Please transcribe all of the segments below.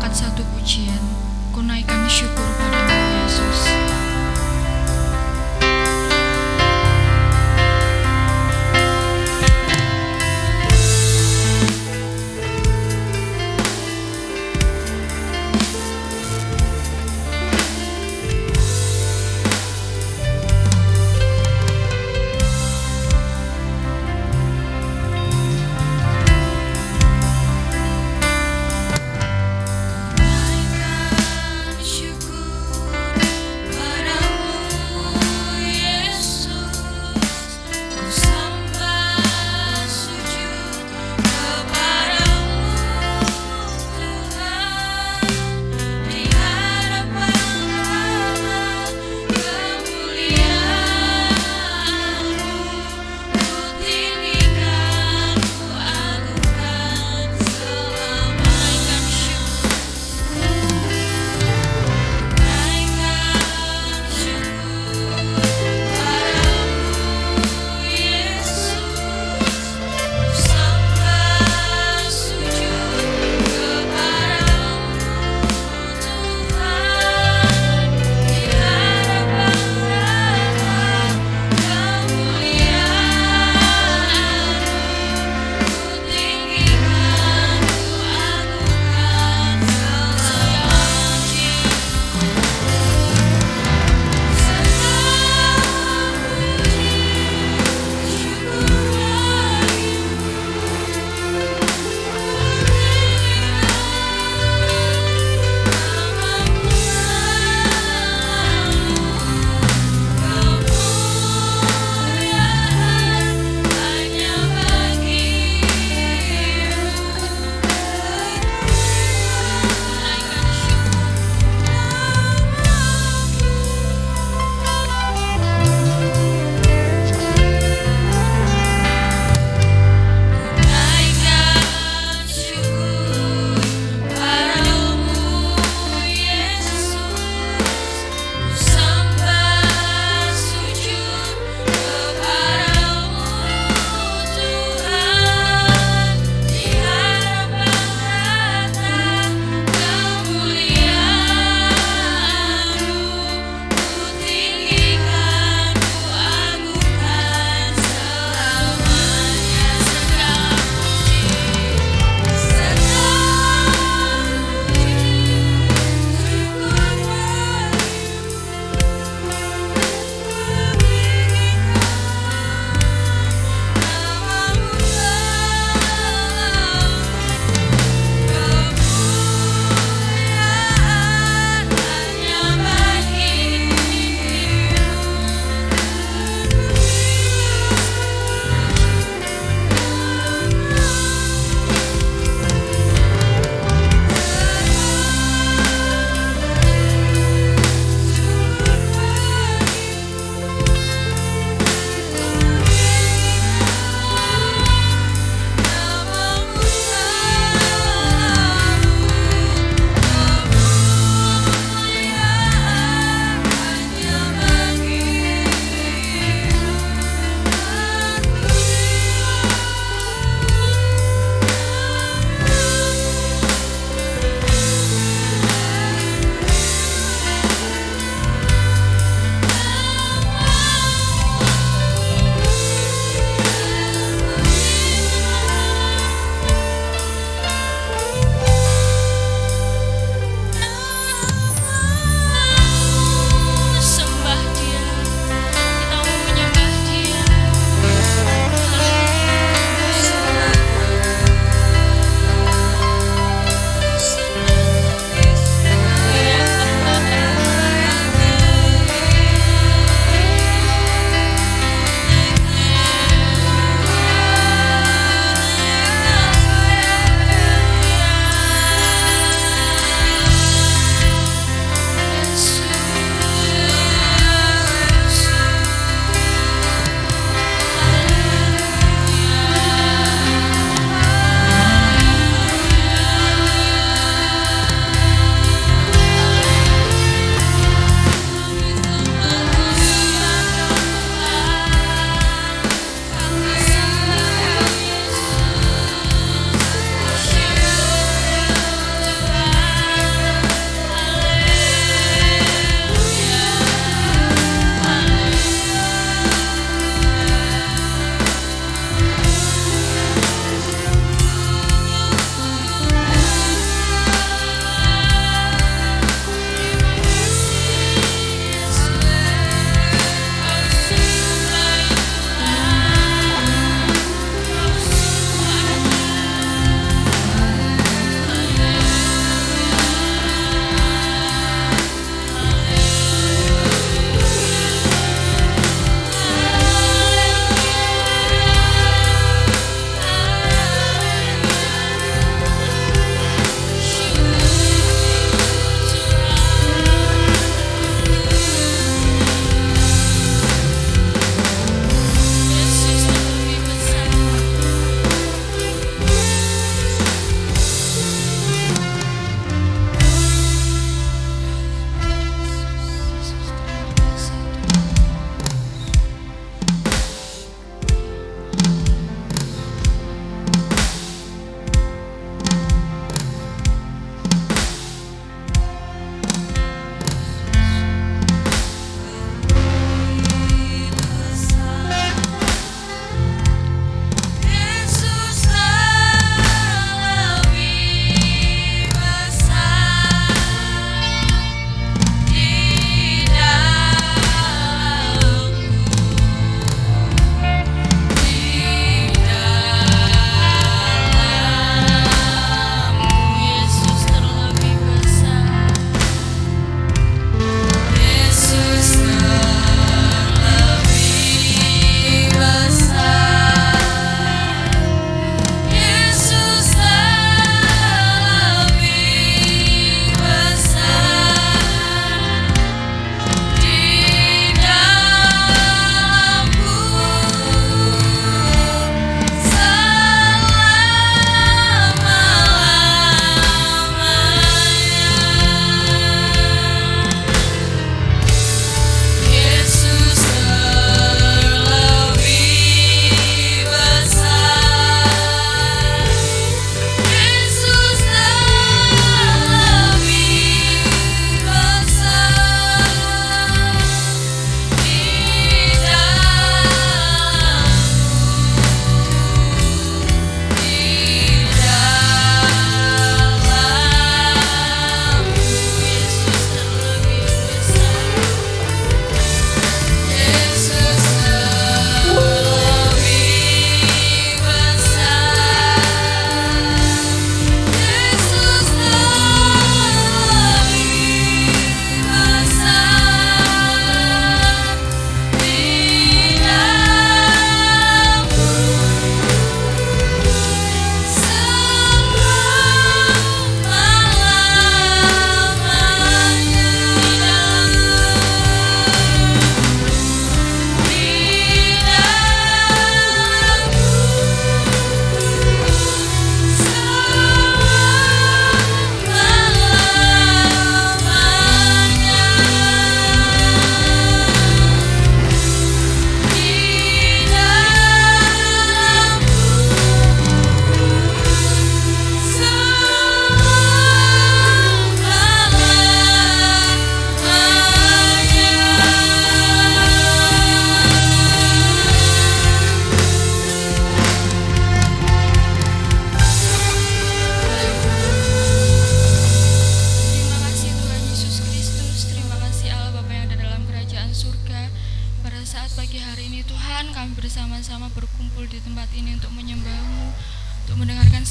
angkat satu pujian, ku naikkan syukur padamu Yesus. Naikkan syukur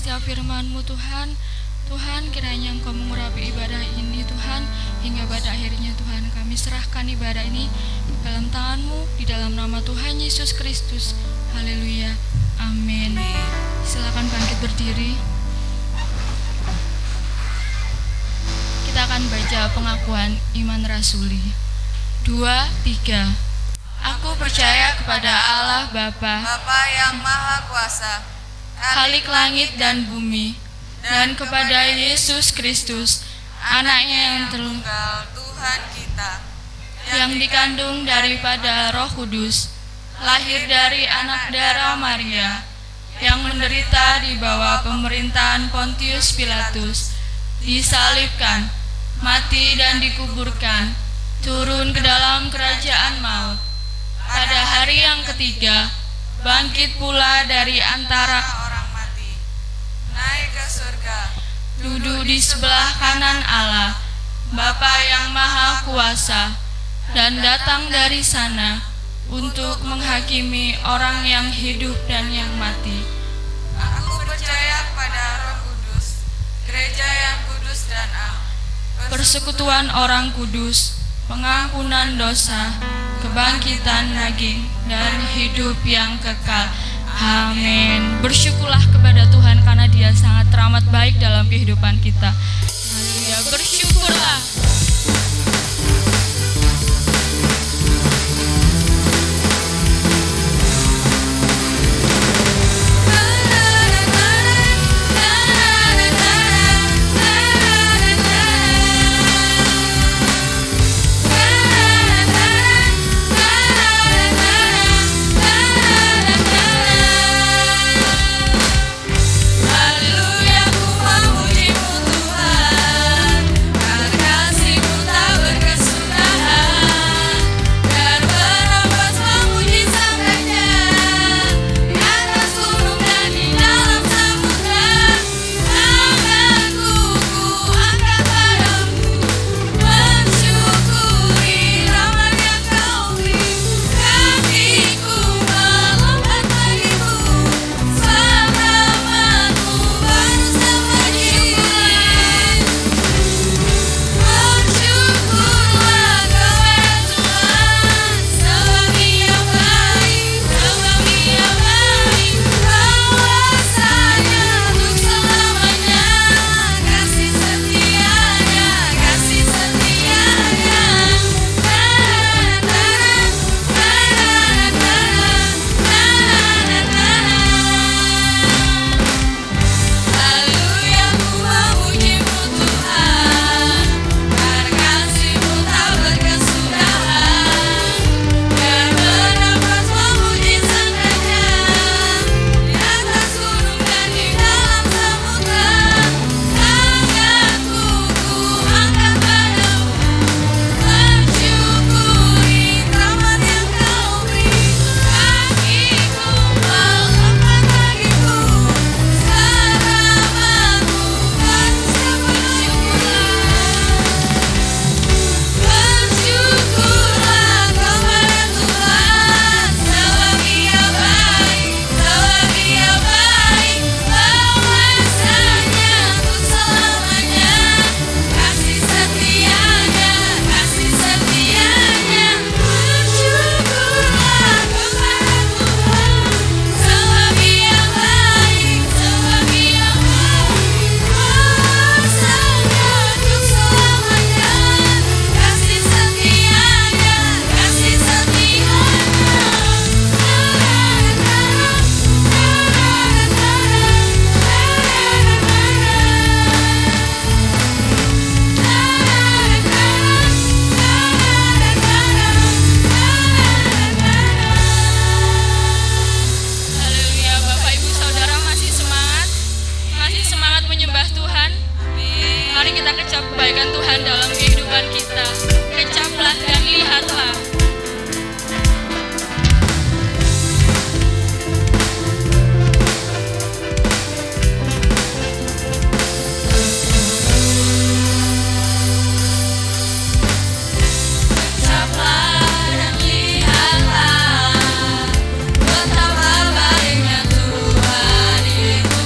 setiap firman-Mu Tuhan. Tuhan, kiranya Engkau mengurapi ibadah ini Tuhan, hingga pada akhirnya Tuhan kami serahkan ibadah ini dalam tangan-Mu, di dalam nama Tuhan Yesus Kristus. Haleluya, amin. Silakan bangkit berdiri. Kita akan baca pengakuan iman rasuli. 2, 3. Aku percaya kepada Allah Bapa, Bapa yang Maha Kuasa, Khalik langit dan bumi, dan kepada Yesus Kristus, anaknya yang tunggal Tuhan kita, yang dikandung daripada Roh Kudus, lahir dari anak darah Maria, yang menderita di bawah pemerintahan Pontius Pilatus, disalibkan, mati dan dikuburkan, turun ke dalam kerajaan maut. Pada hari yang ketiga, bangkit pula dari antara orang mati, naik ke surga, duduk di sebelah kanan Allah, Bapa yang Maha Kuasa, dan datang dari sana untuk menghakimi orang yang hidup dan yang mati. Aku percaya kepada Roh Kudus, gereja yang kudus dan am, Persekutuan orang kudus, pengampunan dosa, kebangkitan daging, dan hidup yang kekal. Amin. Bersyukurlah kepada Tuhan karena Dia sangat teramat baik dalam kehidupan kita. Haleluya, bersyukurlah. Haleluya, ku memuji-Mu Tuhan, karena kasih-Mu tak berkesudahan, dan berambas memuji Sang Raja, di atas gunung dan di dalam samudra. Tanganku ku angkat padamu, mensyukuri rahmat yang Kau beri. Kakiku melompat bagimu, selamatmu baru semakin. Bersyukurlah kepada Tuhan, sebab Dia baik, sebab Dia baik. Kuasanya untuk selamanya, kasih setianya, kasih setianya. Haleluya, ku memuji-Mu Tuhan, karena kasih-Mu tak berkesudahan, dan bernafas memuji Sang Raja, di atas gunung dan di dalam samudra. Tanganku ku angkat padamu, mensyukuri rahmat yang Kau beri. Kakiku melompat bagimu, selamatmu baru bersyukurlah kepada Tuhan, sebab Dia baik, sebab Dia baik. Kuasanya untuk selamanya, kasih setianya, kasih setianya. Bersyukurlah kepada Tuhan, sebab Dia baik, sebab Dia baik. Kuasanya untuk selamanya, kasih setianya, kasih setianya. Haleluya, Bapak Ibu Saudara masih semangat menyembah Tuhan. Mari kita kecap kebaikan Tuhan dalam kehidupan kita. Kecaplah dan lihatlah. Kecaplah dan lihatlah, betapa baiknya Tuhan itu.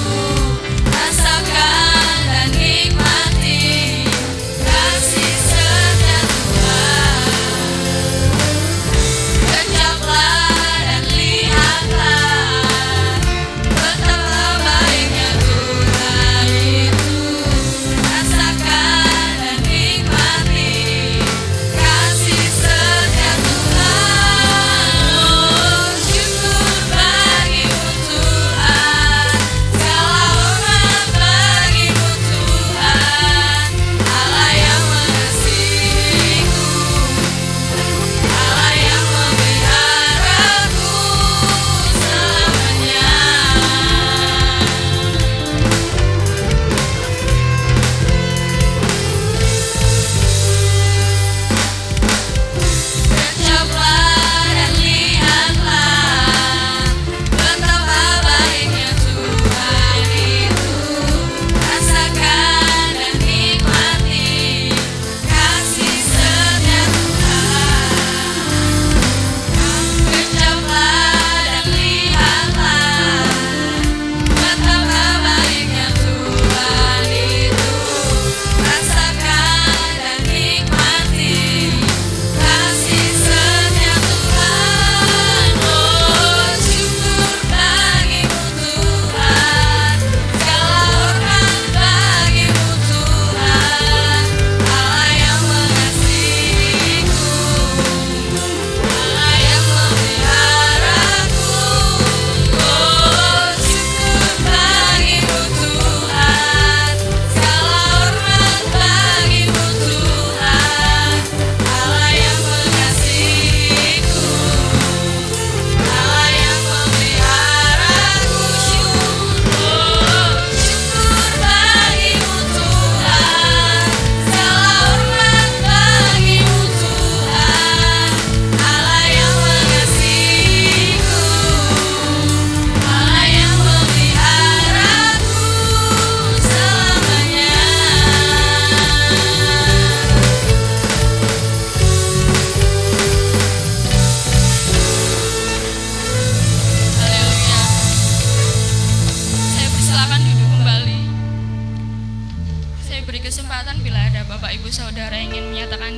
kesempatan bila ada Bapak Ibu Saudara yang ingin menyatakan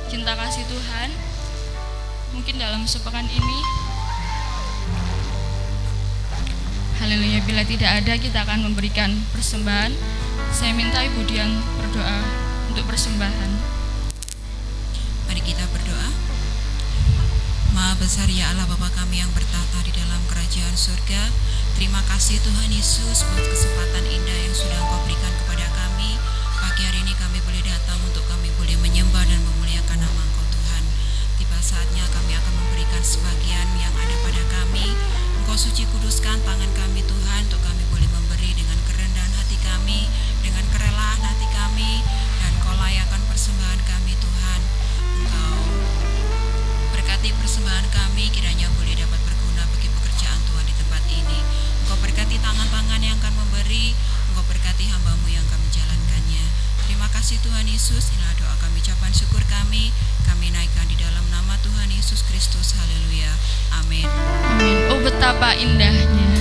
cinta kasih Tuhan, mungkin dalam sepekan ini. Haleluya, bila tidak ada kita akan memberikan persembahan. Saya minta Ibu Dian berdoa untuk persembahan. Mari kita berdoa. Maha besar ya Allah Bapa kami yang bertata di dalam kerajaan surga. Terima kasih Tuhan Yesus buat kesempatan indah yang sudah Engkau berikan kepada kami. Pagi hari ini kami boleh datang untuk kami boleh menyembah dan memuliakan nama Engkau Tuhan. Tiba saatnya kami akan memberikan sebagian yang ada pada kami. Engkau suci kuduskan tangan kami Tuhan, untuk kami boleh memberi dengan kerendahan hati kami, dengan kerelaan hati kami, dan Engkau layakkan persembahan kami Tuhan. Engkau berkati persembahan kami, kiranya boleh dapat berguna bagi pekerjaan Tuhan di tempat ini. Engkau berkati tangan-tangan yang akan memberi, Engkau berkati hamba-Mu yang akan menjalankannya. Terima kasih Tuhan Yesus, inilah doa kami, ucapan syukur kami naikkan di dalam nama Tuhan Yesus Kristus. Haleluya, amin. Amin. Oh betapa indahnya. Dan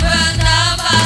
betapa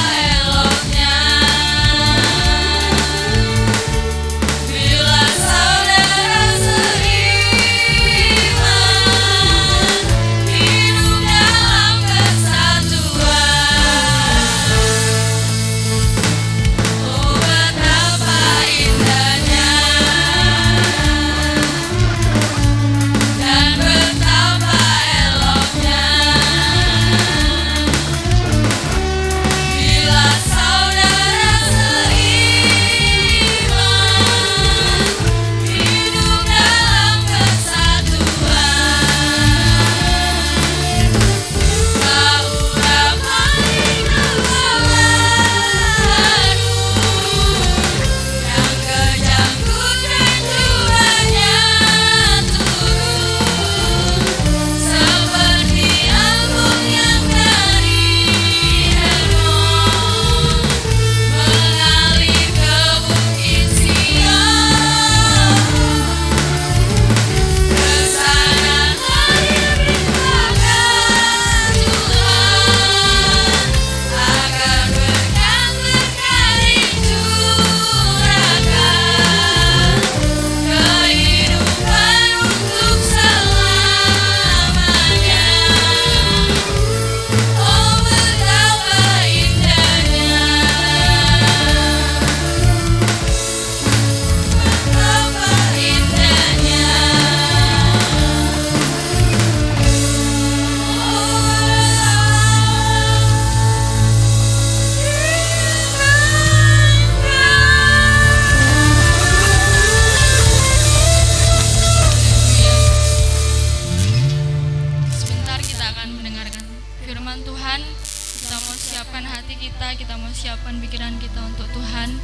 kita mau siapkan pikiran kita untuk Tuhan,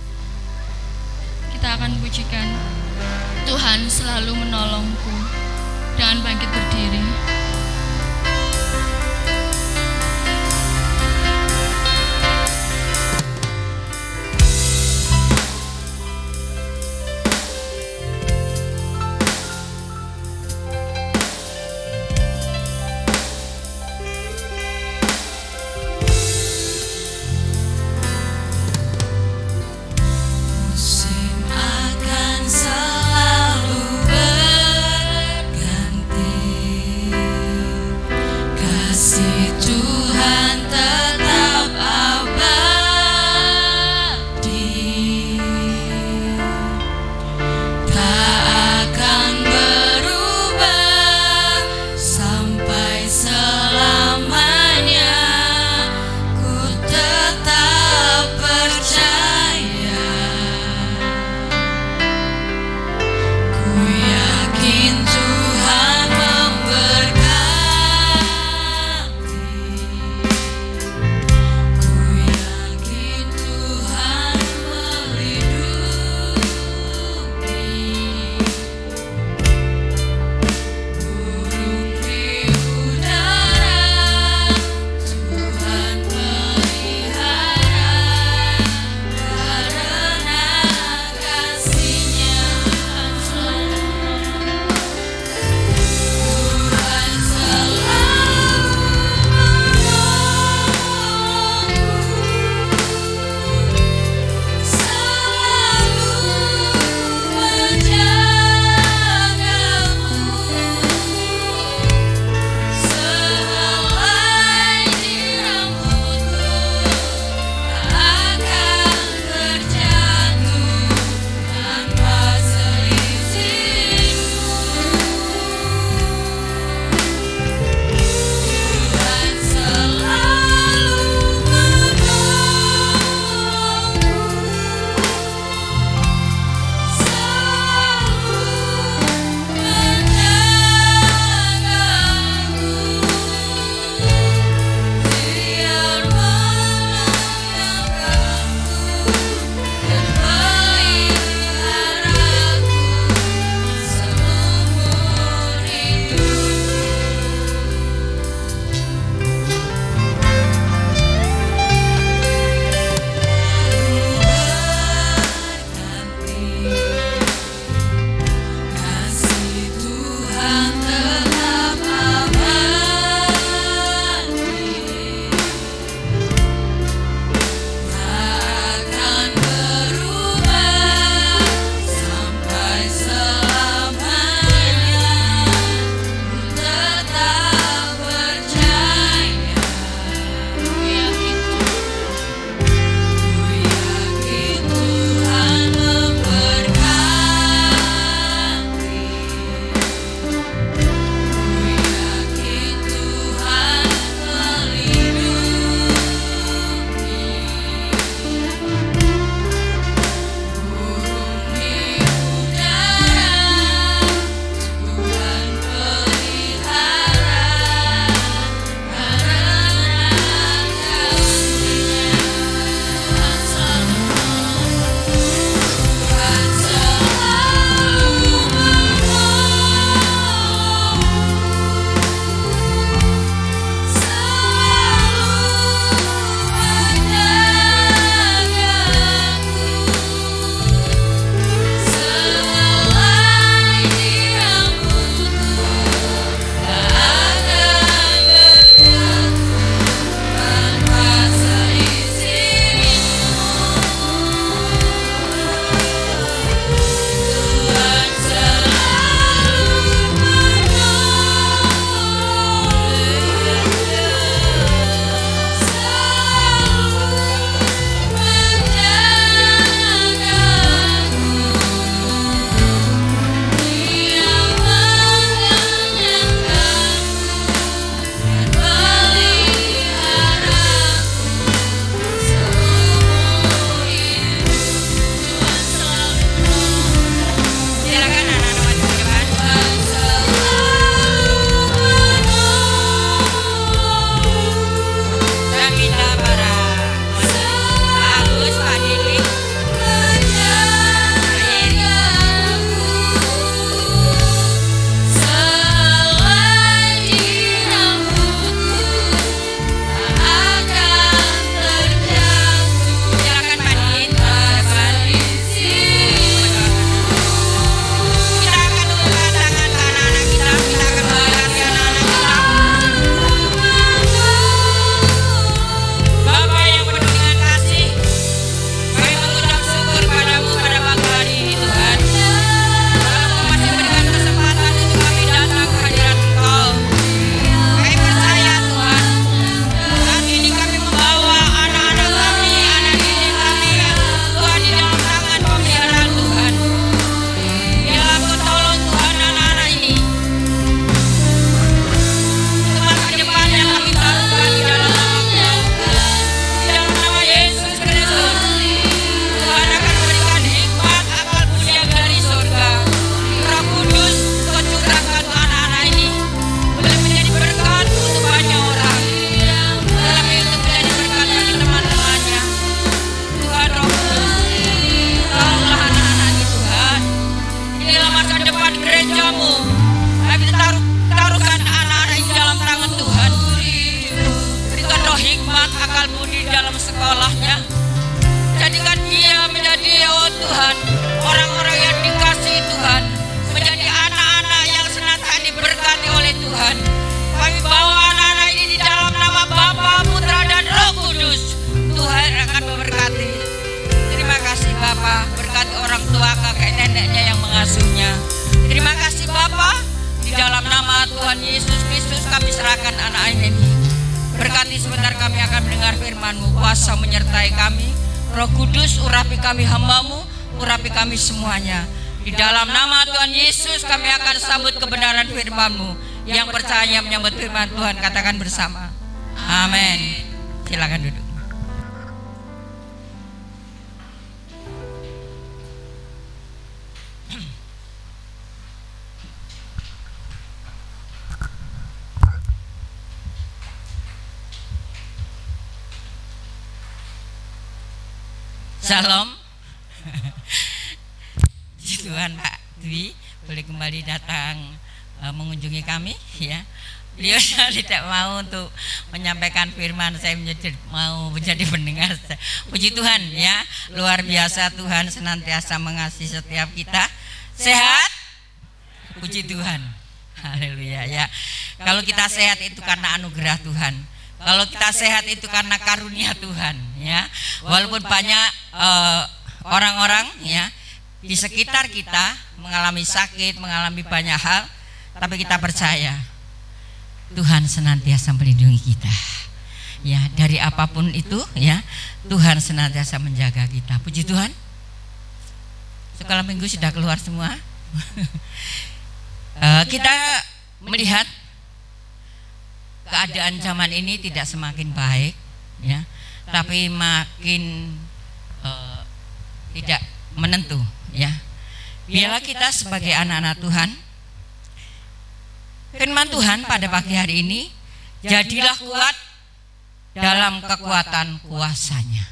kita akan pujikan Tuhan selalu menolongku dengan bangkit berdiri. Selalu berganti. pengasuhnya. Terima kasih Bapa, di dalam nama Tuhan Yesus Kristus kami serahkan anak ini. Berkati sebentar kami akan mendengar firman-Mu, kuasa menyertai kami. Roh Kudus, urapi kami hamba-Mu, urapi kami semuanya. Di dalam nama Tuhan Yesus kami akan sambut kebenaran firman-Mu. Yang percaya menyambut firman Tuhan katakan bersama. Amin. Silakan duduk. Shalom. Puji Tuhan, Pak Dwi boleh kembali datang mengunjungi kami ya. Beliau tidak mau untuk menyampaikan firman, saya mau menjadi pendengar. Puji Tuhan ya, luar biasa, Tuhan senantiasa mengasihi setiap kita. Sehat? Puji Tuhan. Haleluya ya. Kalau kita sehat itu karena anugerah Tuhan. Kalau kita sehat itu karena karunia Tuhan ya. Walaupun banyak orang-orang ya di sekitar kita mengalami sakit, mengalami banyak hal, tapi kita percaya Tuhan senantiasa melindungi kita. Ya, dari apapun itu ya, Tuhan senantiasa menjaga kita. Puji Tuhan. Sekolah minggu sudah keluar semua. Kita melihat keadaan zaman ini tidak semakin baik ya, tapi makin tidak menentu ya. Biarlah kita sebagai anak-anak Tuhan, firman Tuhan pada pagi hari ini, jadilah kuat dalam kekuatan kuasanya.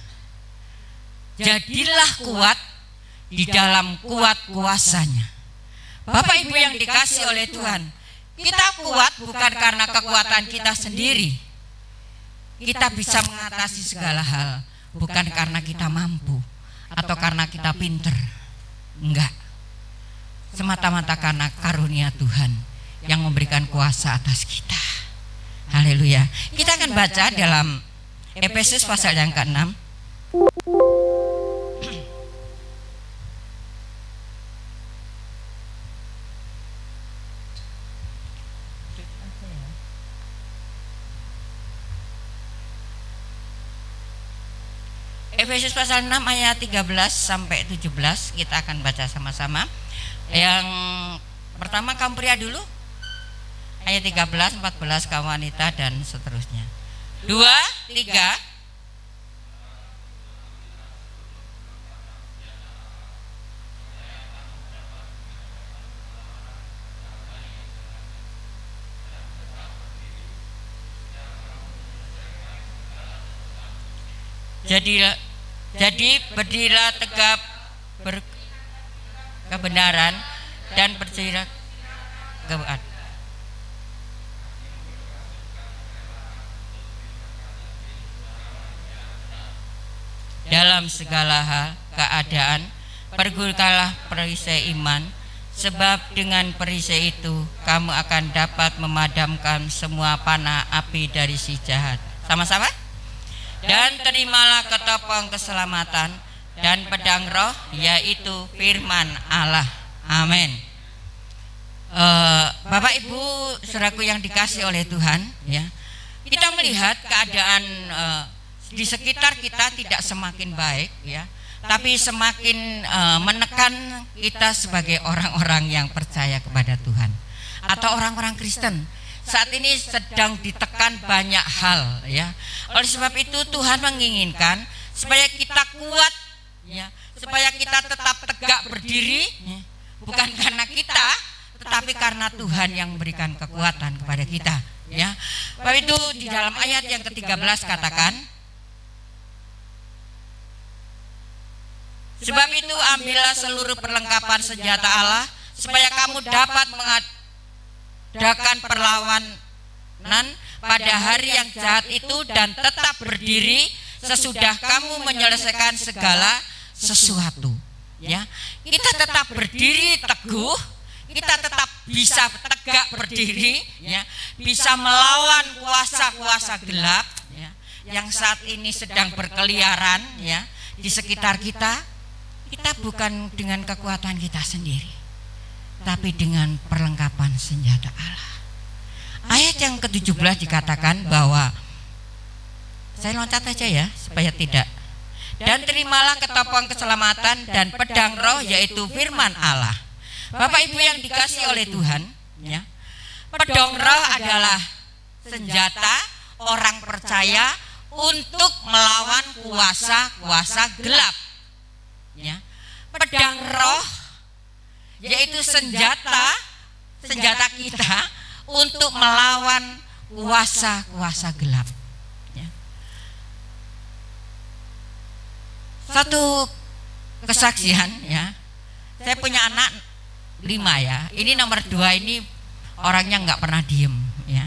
Jadilah kuat di dalam kuat kuasanya. Bapak Ibu yang dikasihi oleh Tuhan, kita kuat bukan karena kekuatan kita sendiri. Kita bisa mengatasi segala hal bukan karena kita mampu atau karena kita pinter. Enggak. Semata-mata karena karunia Tuhan yang memberikan kuasa atas kita. Haleluya. Kita akan baca dalam Efesus pasal yang ke-6. Efesus pasal 6 ayat 13 sampai 17 kita akan baca sama-sama. Yang pertama kaum pria dulu. Ayat 13, 14 kaum wanita dan seterusnya. 2, 3. Jadi berdirilah tegap berkebenaran dan berdirilah kebenaran. Dalam segala hal keadaan pergunakanlah perisai iman, sebab dengan perisai itu kamu akan dapat memadamkan semua panah api dari si jahat. Sama-sama? Dan terimalah ketopong keselamatan dan pedang roh, yaitu firman Allah. Amin. Bapak Ibu saudaraku yang dikasih oleh Tuhan ya, kita melihat keadaan di sekitar kita tidak semakin baik ya, tapi semakin menekan kita sebagai orang-orang yang percaya kepada Tuhan atau orang-orang Kristen. Saat ini sedang ditekan banyak hal ya. Oleh sebab itu Tuhan menginginkan supaya kita kuat ya, supaya kita tetap tegak berdiri ya. Bukan karena kita, tetapi karena Tuhan yang memberikan kekuatan kepada kita ya. Bapak itu di dalam ayat yang ke-13 katakan, sebab itu ambillah seluruh perlengkapan senjata Allah supaya kamu dapat mengadakan perlawanan pada hari yang jahat itu dan tetap berdiri sesudah kamu menyelesaikan segala sesuatu ya. Kita tetap berdiri teguh, kita tetap bisa tegak berdiri ya, bisa melawan kuasa-kuasa gelap ya, yang saat ini sedang berkeliaran ya di sekitar kita. Kita bukan dengan kekuatan kita sendiri, tapi dengan perlengkapan senjata Allah. Ayat yang ke-17 dikatakan bahwa, saya loncat aja ya supaya tidak. Dan terimalah ketopong keselamatan dan pedang roh, yaitu firman Allah. Bapak Ibu yang dikasihi oleh Tuhan, ya, pedang roh adalah senjata orang percaya untuk melawan kuasa-kuasa gelap. Ya. Pedang roh yaitu senjata kita untuk melawan kuasa-kuasa gelap. Ya. Satu kesaksian, ya, saya punya anak 5 ya. Ini nomor 2 ini orangnya nggak pernah diem, ya.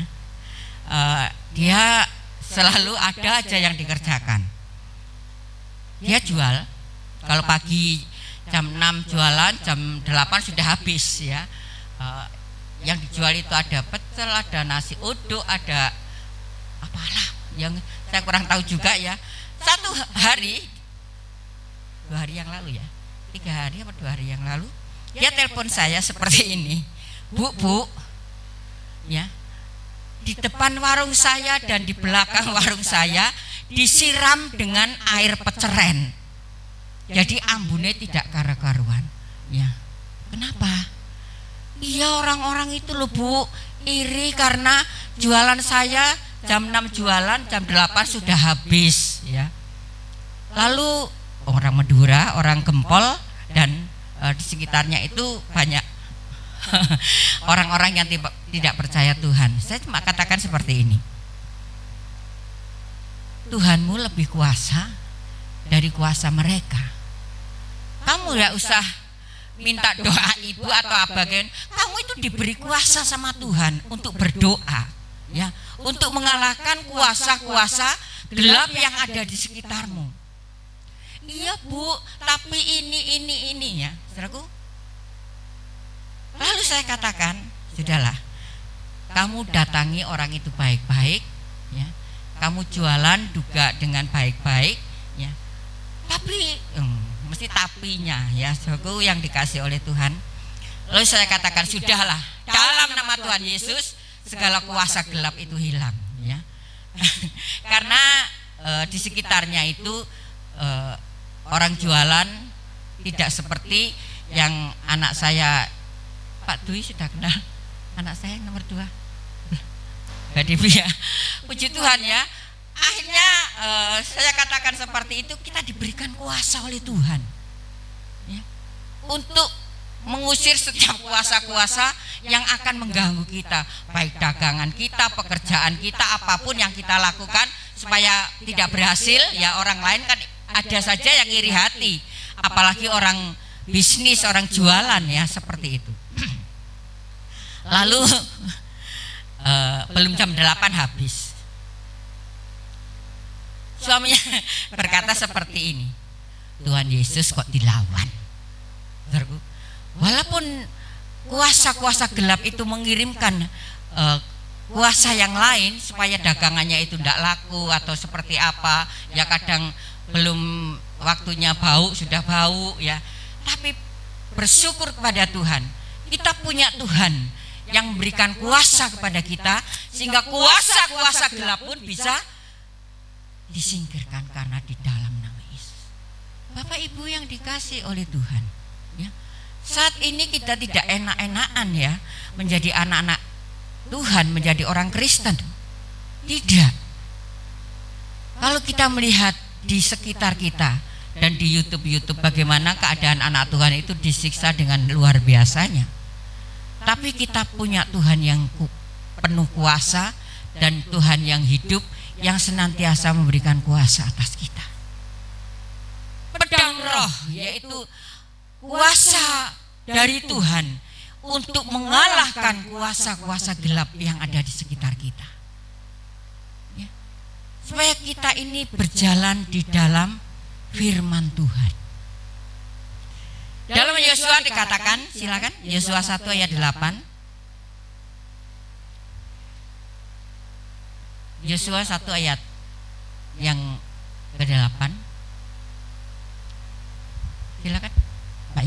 Dia selalu ada aja yang dikerjakan. Dia jual, kalau pagi jam 6 jualan, jam 8 sudah habis, ya. Yang dijual itu ada pecel, ada nasi uduk, ada apalah yang saya kurang tahu juga, ya. Satu hari, 2 hari yang lalu, ya, 3 hari atau 2 hari yang lalu, dia telepon saya seperti ini, Bu, ya, di depan warung saya dan di belakang warung saya disiram dengan air peceren. Jadi ambune tidak karu-karuan, ya. Kenapa? Iya, orang-orang itu loh Bu, iri karena jualan saya jam 6 jualan, jam 8 sudah habis, ya. Lalu orang Madura, orang Gempol dan di sekitarnya itu banyak orang-orang yang tidak percaya Tuhan. Saya cuma katakan seperti ini, Tuhanmu lebih kuasa dari kuasa mereka. Kamu tidak usah minta doa ibu atau abagen. Kamu itu diberi kuasa sama Tuhan untuk berdoa, ya, untuk mengalahkan kuasa-kuasa gelap yang ada di sekitarmu. Iya Bu, tapi ini ya, saudaraku. Lalu saya katakan, sudahlah, kamu datangi orang itu baik-baik, ya. Kamu jualan juga dengan baik-baik, ya. Tapi mesti tapinya, ya, saudaraku yang dikasih oleh Tuhan. Lalu saya katakan, sudahlah, dalam nama Tuhan Yesus segala kuasa gelap itu hilang, ya. Karena di sekitarnya itu orang jualan tidak seperti yang anak saya, Pak Dwi sudah kenal anak saya yang nomor 2, Mbak Devi, ya. Puji Tuhan, ya. Akhirnya saya katakan seperti itu, kita diberikan kuasa oleh Tuhan, ya, untuk mengusir setiap kuasa-kuasa yang akan mengganggu kita, baik dagangan kita, pekerjaan kita, apapun yang kita lakukan supaya tidak berhasil, ya. Orang lain kan ada saja yang iri hati, apalagi orang bisnis, orang jualan, ya, seperti itu. Lalu belum jam 8 habis, suaminya berkata seperti ini, Tuhan Yesus kok dilawan. Walaupun kuasa-kuasa gelap itu mengirimkan kuasa yang lain supaya dagangannya itu tidak laku atau seperti apa, ya, kadang belum waktunya bau, sudah bau, ya. Tapi bersyukur kepada Tuhan, kita punya Tuhan yang memberikan kuasa kepada kita, sehingga kuasa-kuasa gelap pun bisa disingkirkan karena di dalam nama Yesus. Bapak Ibu yang dikasih oleh Tuhan, ya, saat ini kita tidak enak-enakan, ya, menjadi anak-anak Tuhan, menjadi orang Kristen. Tidak. Kalau kita melihat di sekitar kita dan di YouTube bagaimana keadaan anak Tuhan itu disiksa dengan luar biasanya. Tapi kita punya Tuhan yang penuh kuasa dan Tuhan yang hidup, yang senantiasa memberikan kuasa atas kita. Pedang roh yaitu kuasa dari Tuhan untuk mengalahkan kuasa-kuasa gelap yang ada di sekitar kita, ya. Supaya kita ini berjalan di dalam firman Tuhan. Dalam Yosua dikatakan, silakan, Yosua 1 ayat 8. Yosua 1 ayat yang ke-8. Silakan, Pak.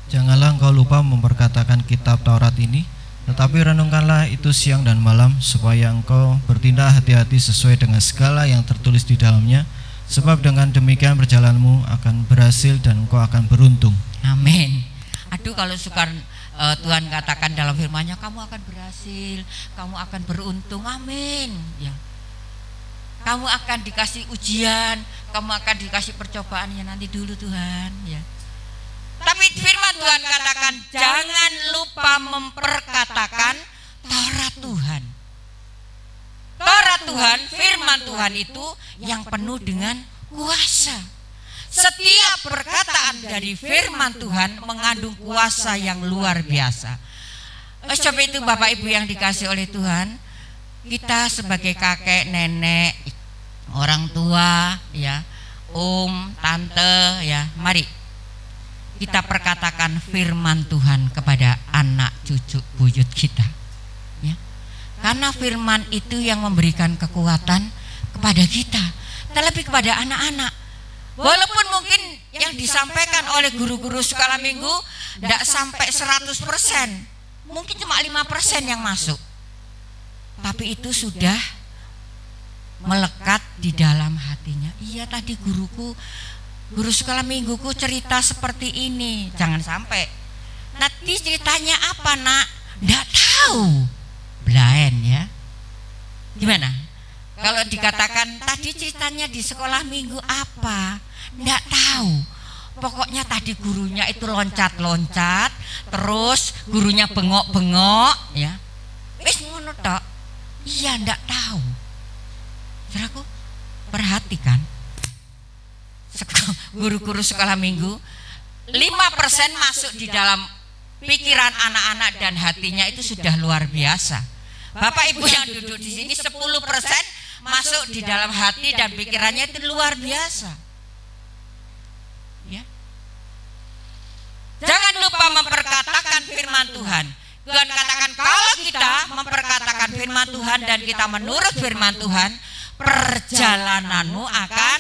Janganlah engkau lupa memperkatakan kitab Taurat ini, tetapi renungkanlah itu siang dan malam, supaya engkau bertindak hati-hati sesuai dengan segala yang tertulis di dalamnya, sebab dengan demikian perjalananmu akan berhasil dan engkau akan beruntung. Amin. Aduh, kalau suka Tuhan katakan dalam firman-Nya, kamu akan berhasil, kamu akan beruntung. Amin. Ya. Kamu akan dikasih ujian, kamu akan dikasih percobaan, ya nanti dulu Tuhan, ya. Tapi firman Tuhan katakan, jangan lupa memperkatakan Taurat Tuhan. Taurat Tuhan, firman Tuhan itu yang penuh dengan kuasa. Setiap perkataan dari firman Tuhan mengandung kuasa yang luar biasa. Sebab itu Bapak Ibu yang dikasih oleh Tuhan, kita sebagai kakek, nenek, orang tua, ya, tante, ya, mari kita perkatakan firman Tuhan kepada anak cucu buyut kita, ya. Karena firman itu yang memberikan kekuatan kepada kita, terlebih kepada anak-anak. Walaupun mungkin yang disampaikan oleh guru-guru sekolah minggu tidak sampai 100%, mungkin cuma 5% yang masuk, tapi itu sudah melekat di dalam hatinya. Iya, tadi guru sekolah mingguku cerita seperti ini. Jangan sampai nanti ceritanya apa, nak? Nggak tahu, blind, ya. Gimana kalau dikatakan tadi ceritanya di sekolah minggu apa? Nggak tahu. Pokoknya tadi gurunya itu loncat-loncat, terus gurunya bengok-bengok, ya. Wis ngono tok. Iya, nggak tahu. Saudaraku, perhatikan, guru-guru sekolah minggu 5% masuk di dalam pikiran anak-anak dan hatinya itu sudah luar biasa. Bapak Ibu yang duduk di sini 10% masuk di dalam hati dan pikirannya itu luar biasa, ya. Jangan lupa memperkatakan firman Tuhan. Tuhan katakan kalau kita memperkatakan firman Tuhan dan kita menurut firman Tuhan, perjalananmu akan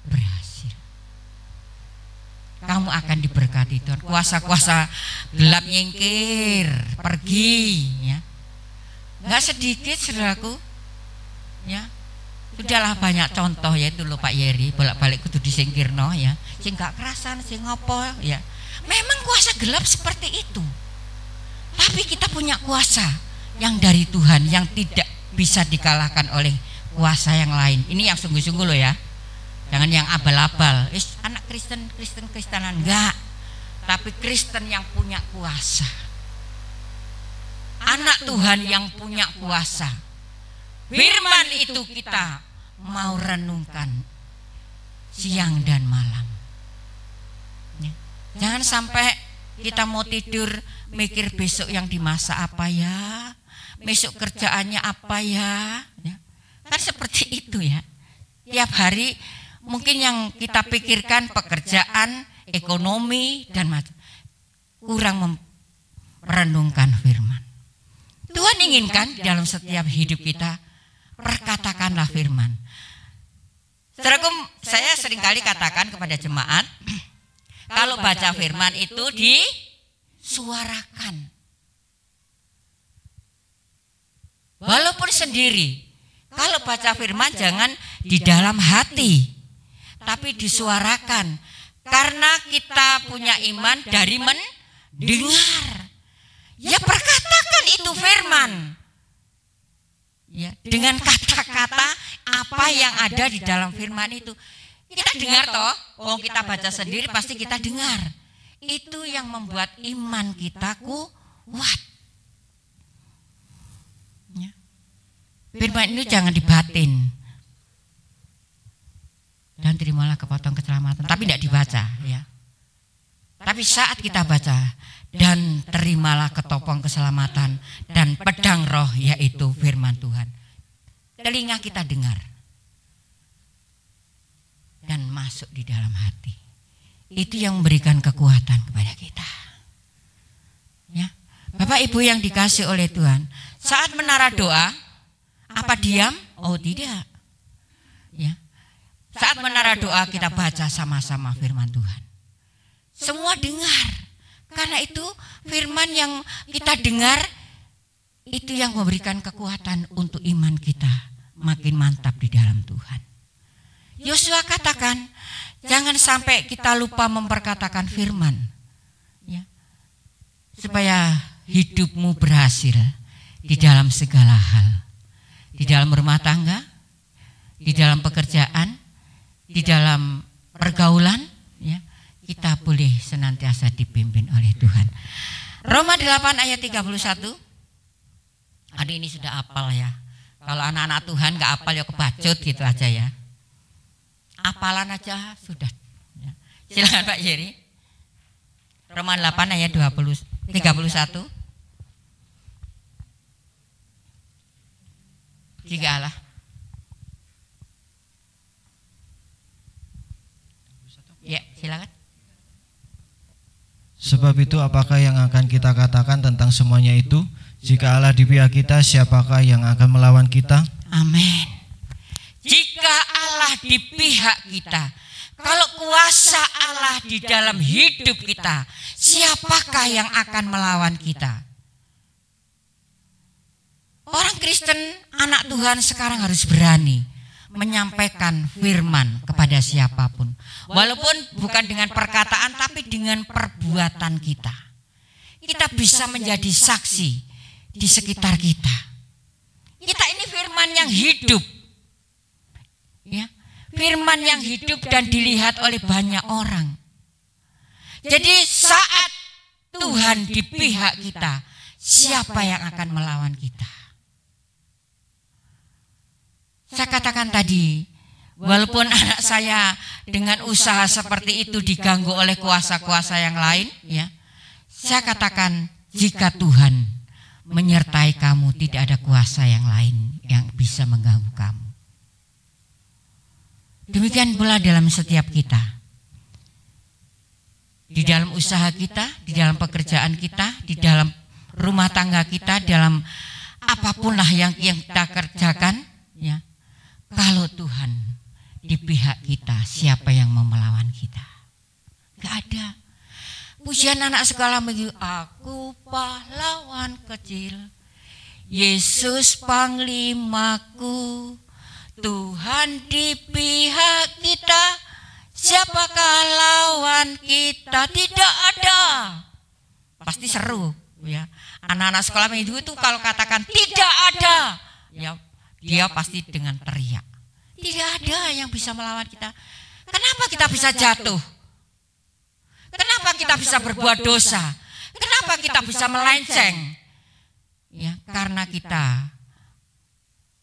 berhasil. Kamu akan diberkati Tuhan. Kuasa-kuasa gelap nyingkir, pergi, ya. Nggak sedikit, saudaraku, ya. Sudahlah banyak contoh, yaitu lho Pak Yeri bolak-balik kudu disingkirno, ya. Sing gak kerasan, sing ngopo, ya. Memang kuasa gelap seperti itu. Tapi kita punya kuasa yang dari Tuhan yang tidak bisa dikalahkan oleh kuasa yang lain. Ini yang sungguh-sungguh loh, ya. Jangan yang abal-abal. Anak Kristenan enggak. Tapi Kristen yang punya kuasa. Anak Tuhan yang punya kuasa. Firman itu kita mau renungkan siang dan malam, ya. Jangan sampai kita mau tidur mikir besok yang dimasak apa ya, besok kerjaannya apa ya, ya. Kan seperti itu, ya. Tiap hari mungkin yang kita pikirkan pekerjaan, ekonomi, dan macam, kurang merenungkan firman. Tuhan inginkan dalam setiap hidup kita, perkatakanlah firman. Saudaraku, saya seringkali katakan kepada jemaat, kalau baca firman itu disuarakan. Walaupun sendiri, kalau baca firman jangan di dalam hati, tapi disuarakan. Karena kita punya iman dari mendengar. Ya, perkatakan itu firman, ya, dengan kata-kata apa yang ada di dalam firman itu. Kita dengar toh, kalau kita baca sendiri pasti kita dengar. Itu yang membuat iman kita kuat, ya. Firman ini jangan dibatin. Dan terimalah kepotong keselamatan, tapi tidak dibaca, ya. Tapi saat kita baca, dan terimalah ketopong keselamatan dan pedang roh, yaitu firman Tuhan. Telinga kita dengar dan masuk di dalam hati. Itu yang memberikan kekuatan kepada kita, ya. Bapak Ibu yang dikasih oleh Tuhan, saat menara doa, apa diam? Oh tidak, ya. Saat menara doa kita baca sama-sama firman Tuhan. Semua dengar. Karena itu firman yang kita dengar itu yang memberikan kekuatan untuk iman kita makin mantap di dalam Tuhan. Yosua katakan, jangan sampai kita lupa memperkatakan firman, ya, supaya hidupmu berhasil di dalam segala hal, di dalam rumah tangga, di dalam pekerjaan, di dalam pergaulan, ya, kita boleh senantiasa dipimpin oleh Tuhan. Roma 8 ayat 31. Adik ini sudah hafal ya. Kalau anak-anak Tuhan nggak hafal ya kebacut gitu aja ya. Hafalan aja sudah. Ya. Silakan Pak Jerry. Roma 8 ayat 31. Jika Allah. Ya, silakan. Sebab itu apakah yang akan kita katakan tentang semuanya itu? Jika Allah di pihak kita, siapakah yang akan melawan kita? Amin. Jika Allah di pihak kita, kalau kuasa Allah di dalam hidup kita, siapakah yang akan melawan kita? Orang Kristen, anak Tuhan sekarang harus berani menyampaikan firman kepada siapapun. Walaupun bukan dengan perkataan, tapi dengan perbuatan kita. Kita bisa menjadi saksi di sekitar kita. Kita ini firman yang hidup, ya, firman yang hidup dan dilihat oleh banyak orang. Jadi saat Tuhan di pihak kita, siapa yang akan melawan kita? Saya katakan tadi, walaupun anak saya dengan usaha seperti itu diganggu oleh kuasa-kuasa yang lain, ya, saya katakan jika Tuhan menyertai kamu, tidak ada kuasa yang lain yang bisa mengganggu kamu. Demikian pula dalam setiap kita. Di dalam usaha kita, di dalam pekerjaan kita, di dalam rumah tangga kita, dalam apapun lah yang kita kerjakan, ya. Kalau Tuhan di pihak kita, siapa yang mau melawan kita? Gak ada. Pujian anak sekolah begitu, aku pahlawan kecil, Yesus panglimaku, Tuhan di pihak kita, siapakah lawan kita? Tidak ada. Pasti seru, ya. Anak-anak sekolah minggu itu kalau katakan tidak ada, ya, dia pasti dengan teriak. Tidak ada yang bisa melawan kita. Kenapa kita bisa jatuh? Kenapa kita bisa berbuat dosa? Kenapa kita bisa melenceng? Ya, karena kita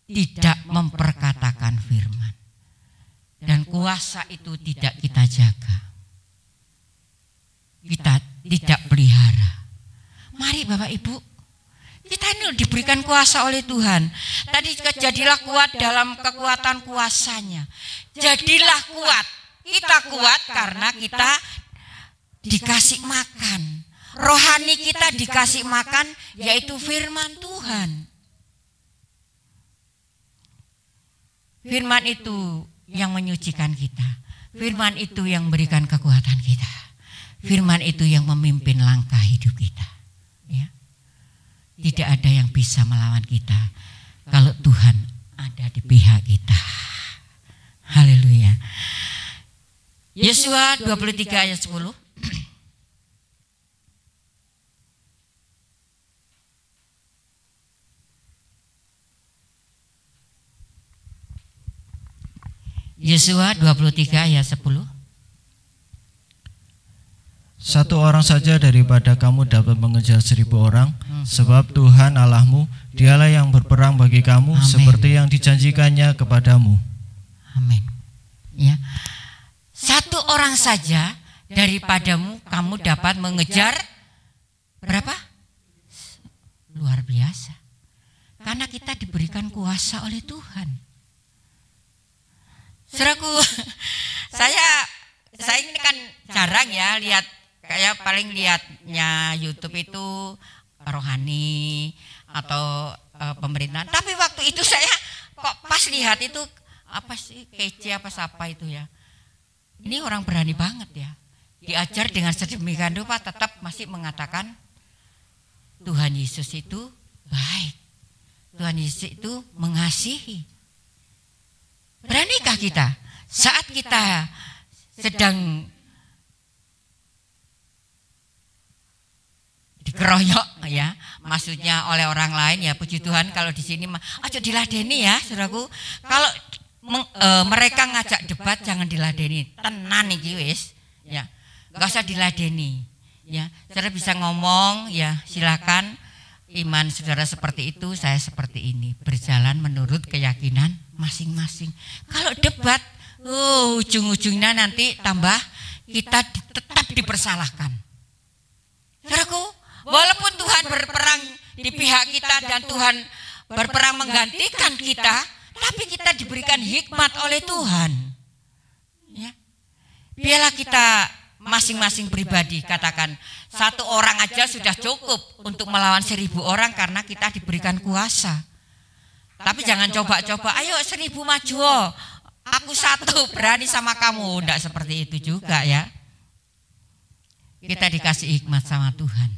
tidak memperkatakan firman. Dan kuasa itu tidak kita jaga. Kita tidak pelihara. Mari Bapak Ibu, kita ini diberikan kuasa oleh Tuhan. Tadi jadilah kuat dalam kekuatan kuasanya. Jadilah kuat. Kita kuat karena kita dikasih makan. Rohani kita dikasih makan, yaitu firman Tuhan. Firman itu yang menyucikan kita. Firman itu yang memberikan kekuatan kita. Firman itu yang memimpin langkah hidup kita. Ya. Tidak ada yang bisa melawan kita kalau Tuhan ada di pihak kita. Haleluya. Yosua 23 ayat 10. Yosua 23 ayat 10. Satu orang saja daripada kamu dapat mengejar 1000 orang, sebab Tuhan Allahmu, dialah yang berperang bagi kamu. Amin. Seperti yang dijanjikannya kepadamu. Amin. Ya. Satu orang saja daripadamu kamu dapat mengejar berapa? Luar biasa. Karena kita diberikan kuasa oleh Tuhan. Saudaraku, saya ini kan jarang ya lihat, kayak paling lihatnya YouTube itu rohani atau pemerintahan. Tapi waktu itu saya kok pas lihat itu apa sih, kece apa siapa itu ya. Ini orang berani banget ya. diajar dengan sedemikian rupa tetap masih mengatakan Tuhan Yesus itu baik. Tuhan Yesus itu mengasihi. Beranikah kita saat kita sedang dikeroyok ya, maksudnya oleh orang lain ya, puji Tuhan kalau di sini aja diladeni ya saudaraku. Kalau mereka ngajak debat jangan diladeni, tenan iki wis ya, nggak usah diladeni ya. Saudara bisa ngomong ya, silakan, iman saudara seperti itu, saya seperti ini, berjalan menurut keyakinan masing-masing. Kalau debat ujung-ujungnya nanti tambah kita tetap dipersalahkan. Saudaraku, walaupun Tuhan berperang di pihak kita dan Tuhan berperang menggantikan kita, tapi kita diberikan hikmat oleh Tuhan. Ya. Biarlah kita masing-masing pribadi katakan, satu orang aja sudah cukup untuk melawan 1000 orang karena kita diberikan kuasa. Tapi jangan coba-coba, ayo 1000 maju, aku satu berani sama kamu. Tidak seperti itu juga ya. Kita dikasih hikmat sama Tuhan.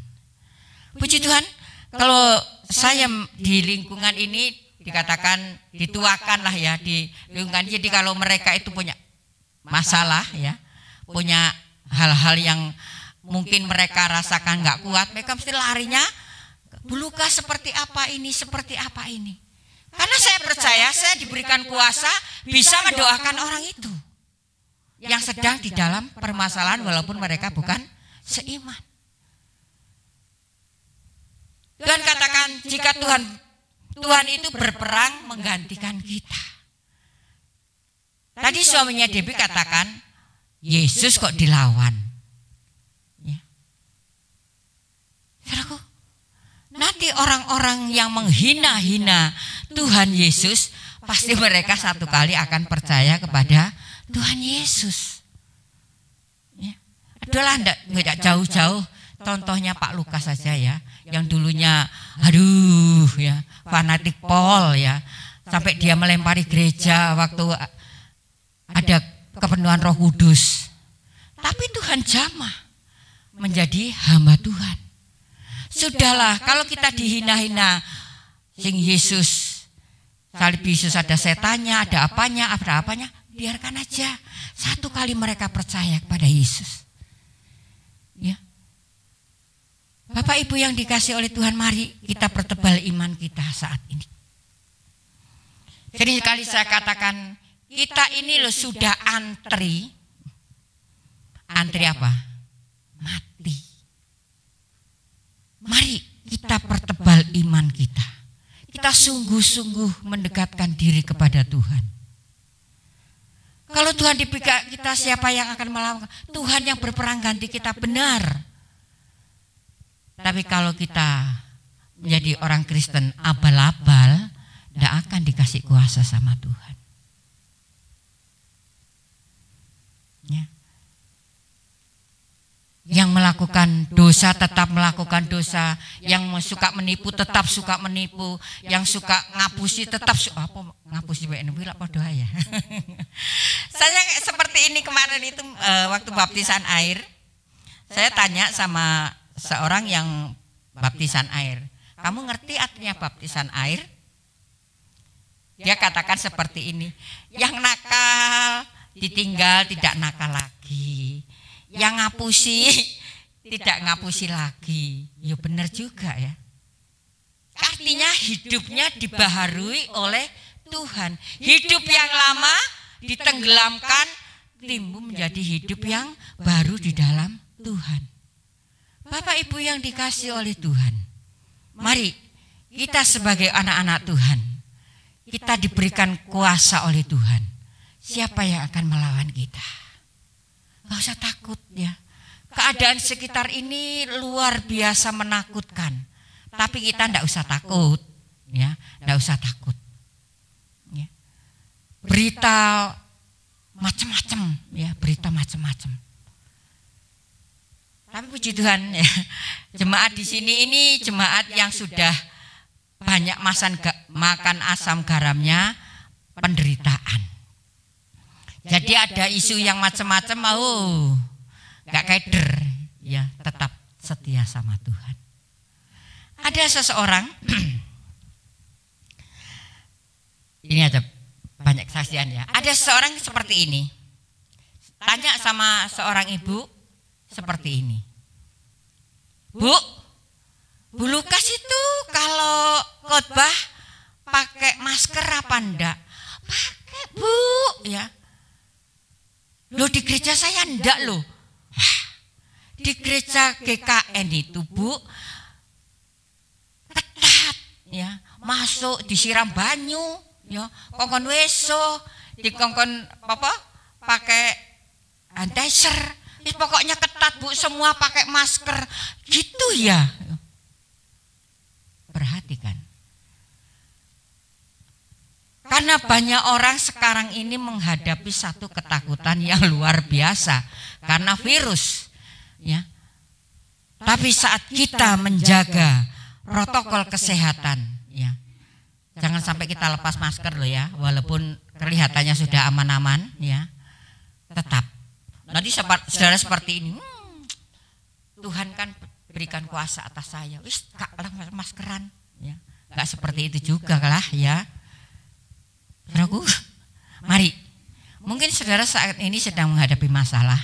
Puji Tuhan, kalau saya di lingkungan ini dikatakan dituakan lah ya, di lingkungan. Jadi kalau mereka itu punya masalah ya, punya hal-hal yang mungkin mereka rasakan nggak kuat, mereka mesti larinya, belukah seperti apa ini, seperti apa ini. Karena saya percaya saya diberikan kuasa bisa mendoakan orang itu yang sedang di dalam permasalahan walaupun mereka bukan seiman. Tuhan katakan jika Tuhan itu berperang menggantikan kita. Tadi suaminya Debbie katakan Yesus kok dilawan. Ya. Saudaraku, nanti orang-orang yang menghina-hina Tuhan Yesus pasti mereka satu kali akan percaya kepada Tuhan Yesus. Ya. Adalah enggak jauh-jauh. Contohnya Pak Lukas saja ya, yang dulunya aduh ya, fanatik Paul ya, sampai dia melempari gereja waktu ada kepenuhan Roh Kudus. Tapi Tuhan jamah menjadi hamba Tuhan. Sudahlah, kalau kita dihina-hina, sing Yesus, salib Yesus ada setannya, ada apanya, biarkan aja. Satu kali mereka percaya kepada Yesus. Ya. Bapak Ibu yang dikasih oleh Tuhan, mari kita pertebal iman kita saat ini. Jadi sekali saya katakan, kita ini loh sudah antri. Antri apa? Mati. Mari kita pertebal iman kita. Kita sungguh-sungguh mendekatkan diri kepada Tuhan. Kalau Tuhan di pihak kita, siapa yang akan melawan? Tuhan yang berperang ganti kita, benar. Tapi kalau kita menjadi orang Kristen abal-abal, tidak akan dikasih kuasa sama Tuhan. Ya. Yang melakukan dosa tetap melakukan dosa, yang suka menipu tetap suka menipu, yang suka ngapusi tetap ngapusi doa ya. Saya seperti ini kemarin itu waktu baptisan air, saya tanya sama seorang yang baptisan air, kamu ngerti artinya baptisan air? Dia katakan seperti ini, yang nakal ditinggal tidak nakal lagi, yang ngapusi tidak ngapusi lagi. Ya benar juga ya. Artinya hidupnya dibaharui oleh Tuhan. Hidup yang lama ditenggelamkan, timbul menjadi hidup yang baru di dalam Tuhan. Bapak Ibu yang dikasih oleh Tuhan, mari kita sebagai anak-anak Tuhan, kita diberikan kuasa oleh Tuhan. Siapa yang akan melawan kita? Gak usah takut ya. Keadaan sekitar ini luar biasa menakutkan. Tapi kita tidak usah takut, ya, tidak usah takut. Ya. Berita macam-macam, ya, berita macam-macam. Tapi puji Tuhan, ya, jemaat di sini ini jemaat yang sudah banyak makan asam garamnya penderitaan. Jadi ada isu yang macam-macam, nggak keder, ya tetap setia sama Tuhan. Ada seseorang, ini ada banyak kesaksian ya. Ada seseorang seperti ini, tanya sama seorang ibu seperti ini, Bu Lukas itu kalau khotbah pakai masker apa enggak? Pakai, Bu, ya. Loh, di gereja saya enggak loh. Di gereja GKN itu, Bu, ketat ya, masuk disiram banyu ya, kongkon weso, dikongkon apa? Pakai sanitizer. Pokoknya ketat, Bu, semua pakai masker. Gitu ya. Perhatikan. Karena banyak orang sekarang ini menghadapi satu ketakutan yang luar biasa karena virus, ya. Tapi saat kita menjaga protokol kesehatan, ya, jangan sampai kita lepas masker loh ya, walaupun kelihatannya sudah aman-aman, ya, tetap. Nanti saudara seperti ini, Tuhan kan berikan kuasa atas saya, wis gak maskeran, ya, gak seperti itu juga lah, ya. Saudaraku, mari, mungkin saudara saat ini sedang menghadapi masalah,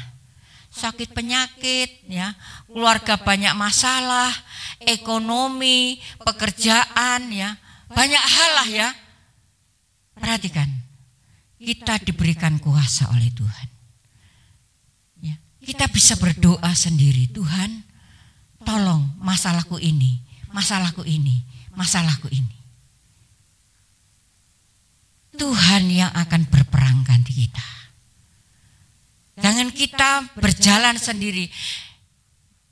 sakit penyakit, ya, keluarga banyak masalah, ekonomi, pekerjaan, ya, banyak hal lah ya. Perhatikan, kita diberikan kuasa oleh Tuhan. Ya, kita bisa berdoa sendiri, Tuhan, tolong masalahku ini, masalahku ini, masalahku ini. Tuhan yang akan berperang ganti kita. Jangan kita berjalan sendiri.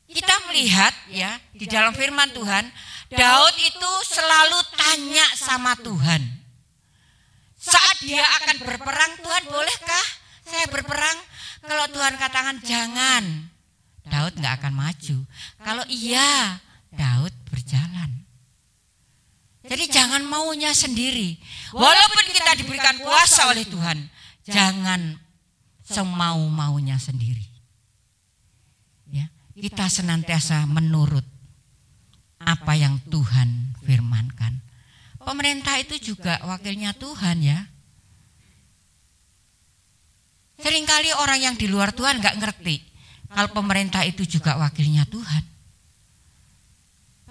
Kita melihat ya di dalam firman Tuhan, Daud itu selalu tanya sama Tuhan. Saat dia akan berperang, Tuhan bolehkah saya berperang? Kalau Tuhan katakan jangan, Daud nggak akan maju. Kalau iya, Daud berjalan. Jadi jangan maunya sendiri. Walaupun kita diberikan kuasa oleh Tuhan, jangan semau-maunya sendiri. Ya, kita senantiasa menurut apa yang Tuhan firmankan. Pemerintah itu juga wakilnya Tuhan, ya. Seringkali orang yang di luar Tuhan nggak ngerti kalau pemerintah itu juga wakilnya Tuhan.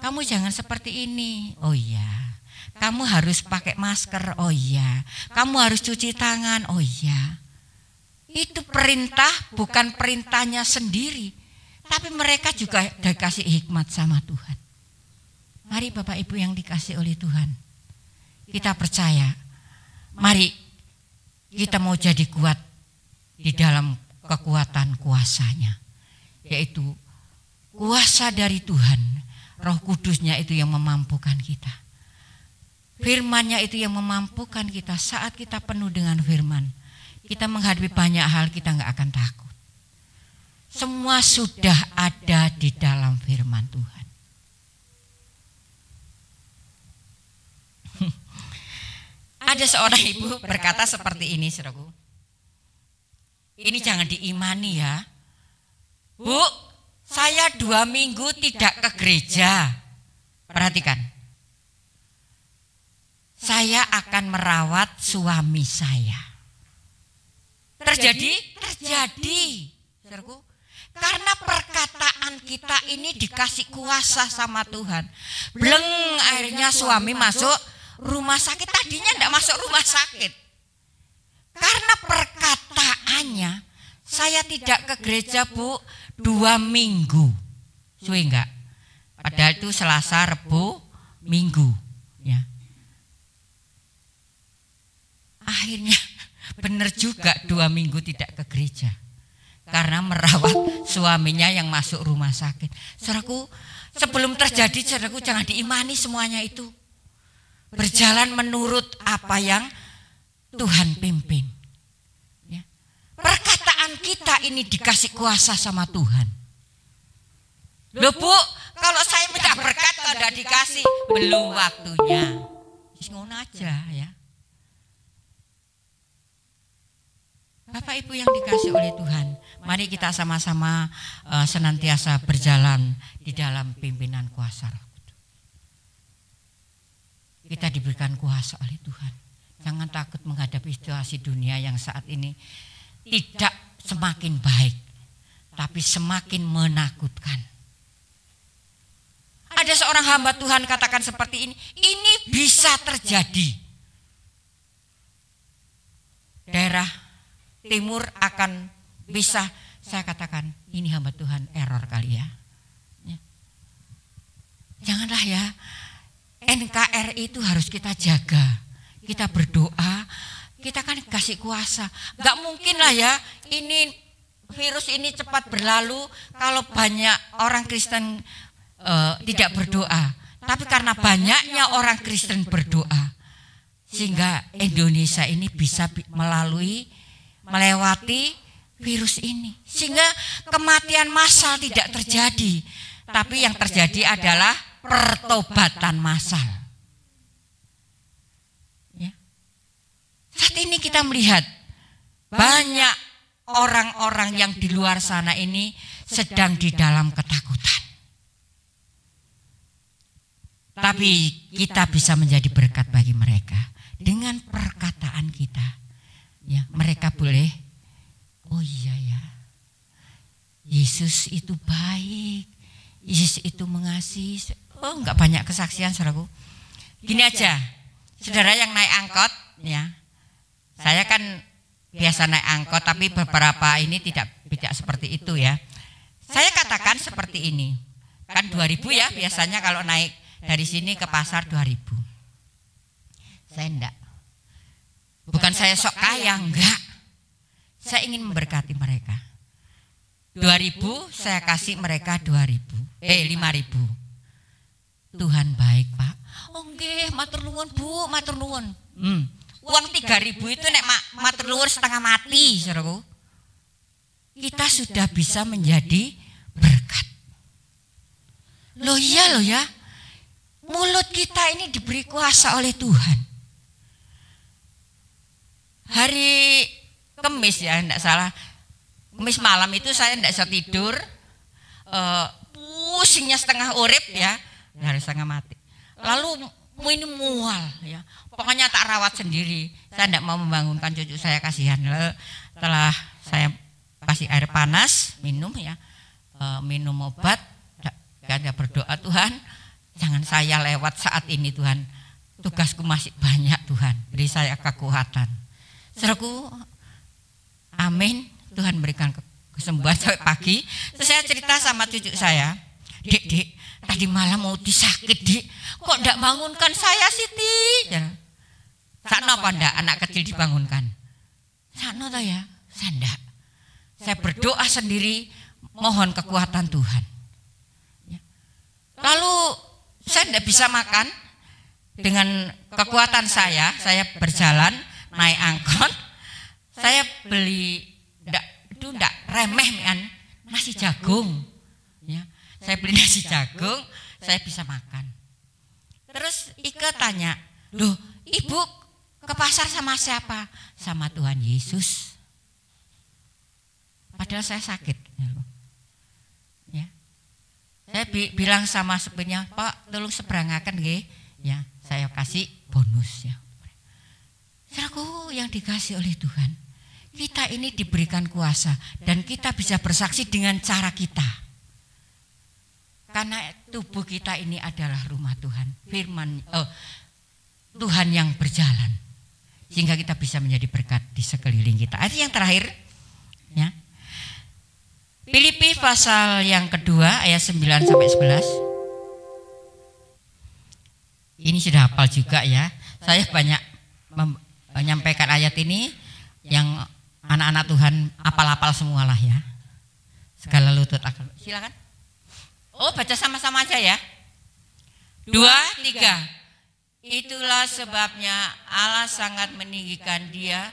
Kamu jangan seperti ini, oh iya. Kamu harus pakai masker, oh iya. Kamu harus cuci tangan, oh iya. Itu perintah, bukan perintahnya sendiri. Tapi mereka juga dikasih hikmat sama Tuhan. Mari Bapak Ibu yang dikasih oleh Tuhan, kita percaya. Mari kita mau jadi kuat di dalam kekuatan kuasanya. Yaitu kuasa dari Tuhan. Roh Kudusnya itu yang memampukan kita. Firman-Nya itu yang memampukan kita. Saat kita penuh dengan firman, kita menghadapi banyak hal, kita nggak akan takut. Semua sudah ada di dalam firman Tuhan. Ada seorang ibu berkata seperti ini, saudaraku. Ini jangan diimani ya. Bu, saya 2 minggu tidak ke gereja. Perhatikan. Saya akan merawat suami saya. Terjadi? Terjadi. Saudaraku. Karena perkataan kita ini dikasih kuasa sama Tuhan. Bleng, akhirnya suami masuk rumah sakit. Tadinya tidak masuk rumah sakit. Karena perkataannya, saya tidak ke gereja, Bu, 2 minggu. Suwe enggak? Padahal itu Selasa, Rebu, Minggu, ya. Akhirnya benar juga 2 minggu tidak ke gereja. Karena merawat suaminya yang masuk rumah sakit. Saudaraku, sebelum terjadi, saudaraku, jangan diimani semuanya itu. Berjalan menurut apa yang Tuhan pimpin. Ya. Perkataan kita ini dikasih kuasa sama Tuhan. Loh Bu, kalau saya minta berkat tidak dikasih, belum waktunya. Ngono aja ya. Bapak Ibu yang dikasih oleh Tuhan, mari kita sama-sama senantiasa berjalan di dalam pimpinan kuasa Roh Kudus. Kita diberikan kuasa oleh Tuhan. Jangan takut menghadapi situasi dunia yang saat ini tidak semakin baik, tapi semakin menakutkan. Ada seorang hamba Tuhan katakan seperti ini bisa terjadi. Daerah timur akan bisa, saya katakan ini hamba Tuhan error kali ya. Janganlah ya, NKRI itu harus kita jaga, kita berdoa, kita kan kasih kuasa. Gak mungkin lah ya ini virus ini cepat berlalu kalau banyak orang Kristen tidak berdoa. Tapi karena banyaknya orang Kristen berdoa, sehingga Indonesia ini bisa melewati virus ini, sehingga kematian massal tidak terjadi, tapi yang terjadi adalah pertobatan massal. Ya. Saat ini kita melihat banyak orang-orang yang di luar sana ini sedang di dalam ketakutan, tapi kita bisa menjadi berkat bagi mereka dengan perkataan kita. Ya, mereka boleh, oh iya ya, Yesus itu baik, Yesus itu mengasihi. Oh, enggak banyak kesaksian, saudaraku. Gini aja, saudara yang naik angkot, ya, saya kan biasa naik angkot, tapi beberapa ini tidak seperti itu ya. Saya katakan seperti ini, kan 2.000 ya biasanya kalau naik dari sini ke pasar 2.000. Saya enggak. Bukan saya sok kaya, enggak. Saya ingin memberkati mereka. 2.000 saya kasih mereka 5.000. Tuhan baik, Pak. Oh nggih, matur nuwun Bu, matur nuwun. Uang 3.000 itu nek matur nuwun setengah mati, saudaraku. Kita sudah bisa menjadi berkat. Loh iya loh ya. Mulut kita ini diberi kuasa oleh Tuhan. Hari Kamis ya, enggak salah. Kamis malam itu saya enggak bisa tidur. Pusingnya setengah urip ya, harus setengah mati. Lalu minum mual ya. Pokoknya tak rawat sendiri. Saya enggak mau membangunkan cucu saya, kasihan. Setelah saya kasih air panas, minum ya. Minum obat, ada berdoa, Tuhan, jangan saya lewat saat ini Tuhan. Tugasku masih banyak Tuhan. Beri saya kekuatan. Saudaraku, amin. Tuhan berikan kesembuhan sampai pagi. Terus saya cerita sama cucu saya, Dek, tadi malam mau disakit, Dek. Kok enggak bangunkan saya, Siti? Ya. Sakno apa enggak anak kecil dibangunkan? Sakno toh ya? Saya enggak. Saya berdoa sendiri, mohon kekuatan Tuhan. Ya. Lalu saya enggak bisa makan. Dengan kekuatan saya berjalan naik angkot, saya beli enggak remeh kan, nasi jagung. Ya, saya beli nasi jagung, saya bisa makan. Terus Ike tanya, "Loh, Ibu ke pasar sama siapa?" "Sama Tuhan Yesus." Padahal saya sakit. Ya. Saya bilang sama supirnya, "Pak, tolong seberangaken nggih." Ya, saya kasih bonus ya. Saudaraku yang dikasih oleh Tuhan, kita ini diberikan kuasa dan kita bisa bersaksi dengan cara kita. Karena tubuh kita ini adalah rumah Tuhan, Tuhan yang berjalan, sehingga kita bisa menjadi berkat di sekeliling kita. Ayat yang terakhir, ya. Filipi pasal yang kedua ayat 9 sampai 11. Ini sudah hafal juga ya. Saya banyak menyampaikan ayat ini yang anak-anak Tuhan apal-apal semualah ya. Segala lutut akan. Silakan. Oh, baca sama-sama aja ya. 2, 3. Itulah sebabnya Allah sangat meninggikan dia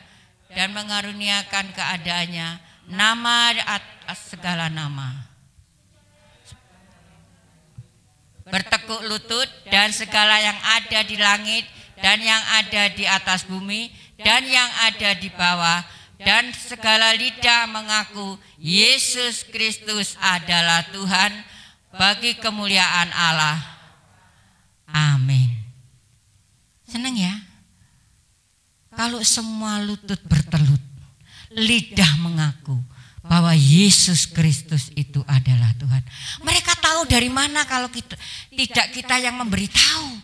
dan mengaruniakan keadaannya nama atas segala nama. Bertekuk lutut dan segala yang ada di langit dan yang ada di atas bumi dan yang ada di bawah, dan segala lidah mengaku Yesus Kristus adalah Tuhan bagi kemuliaan Allah. Amin. Senang ya? Kalau semua lutut bertelut, lidah mengaku bahwa Yesus Kristus itu adalah Tuhan. Mereka tahu dari mana kalau tidak kita yang memberitahu.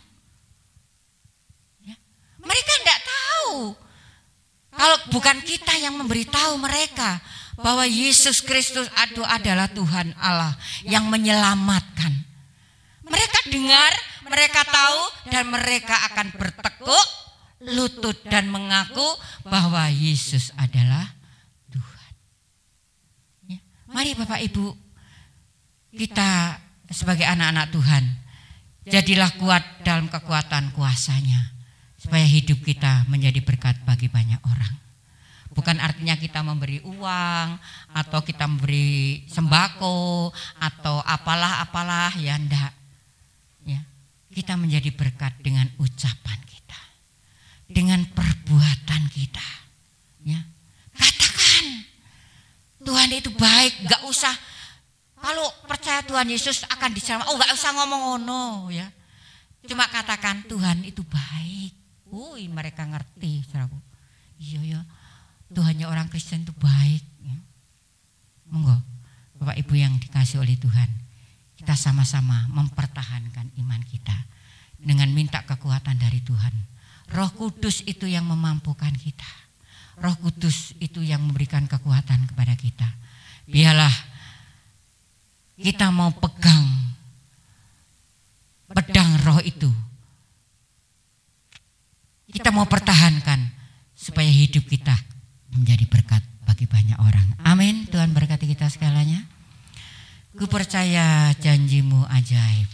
Ya. Mereka tidak tahu kalau bukan kita yang memberitahu mereka bahwa Yesus Kristus itu adalah Tuhan Allah yang menyelamatkan. Mereka dengar, mereka tahu, dan mereka akan bertekuk lutut dan mengaku bahwa Yesus adalah Tuhan. Ya. Mari Bapak Ibu, kita sebagai anak-anak Tuhan, jadilah kuat dalam kekuatan kuasa-Nya, supaya hidup kita menjadi berkat bagi banyak orang. Bukan artinya kita memberi uang atau kita memberi sembako atau apalah ya, enggak. Ya, kita menjadi berkat dengan ucapan kita, dengan perbuatan kita. Ya, katakan Tuhan itu baik, enggak usah kalau percaya Tuhan Yesus akan diselamatkan. Oh, enggak usah ngomong ono ya. Cuma katakan Tuhan itu baik. Mereka ngerti, saudaraku. Iya ya, Tuhannya orang Kristen itu baik. Ya. Monggo, Bapak Ibu yang dikasih oleh Tuhan, kita sama-sama mempertahankan iman kita dengan minta kekuatan dari Tuhan. Roh Kudus itu yang memampukan kita. Roh Kudus itu yang memberikan kekuatan kepada kita. Biarlah kita mau pegang pedang roh itu. Kita mau pertahankan supaya hidup kita menjadi berkat bagi banyak orang. Amin. Tuhan berkati kita segalanya. Ku percaya janjimu ajaib.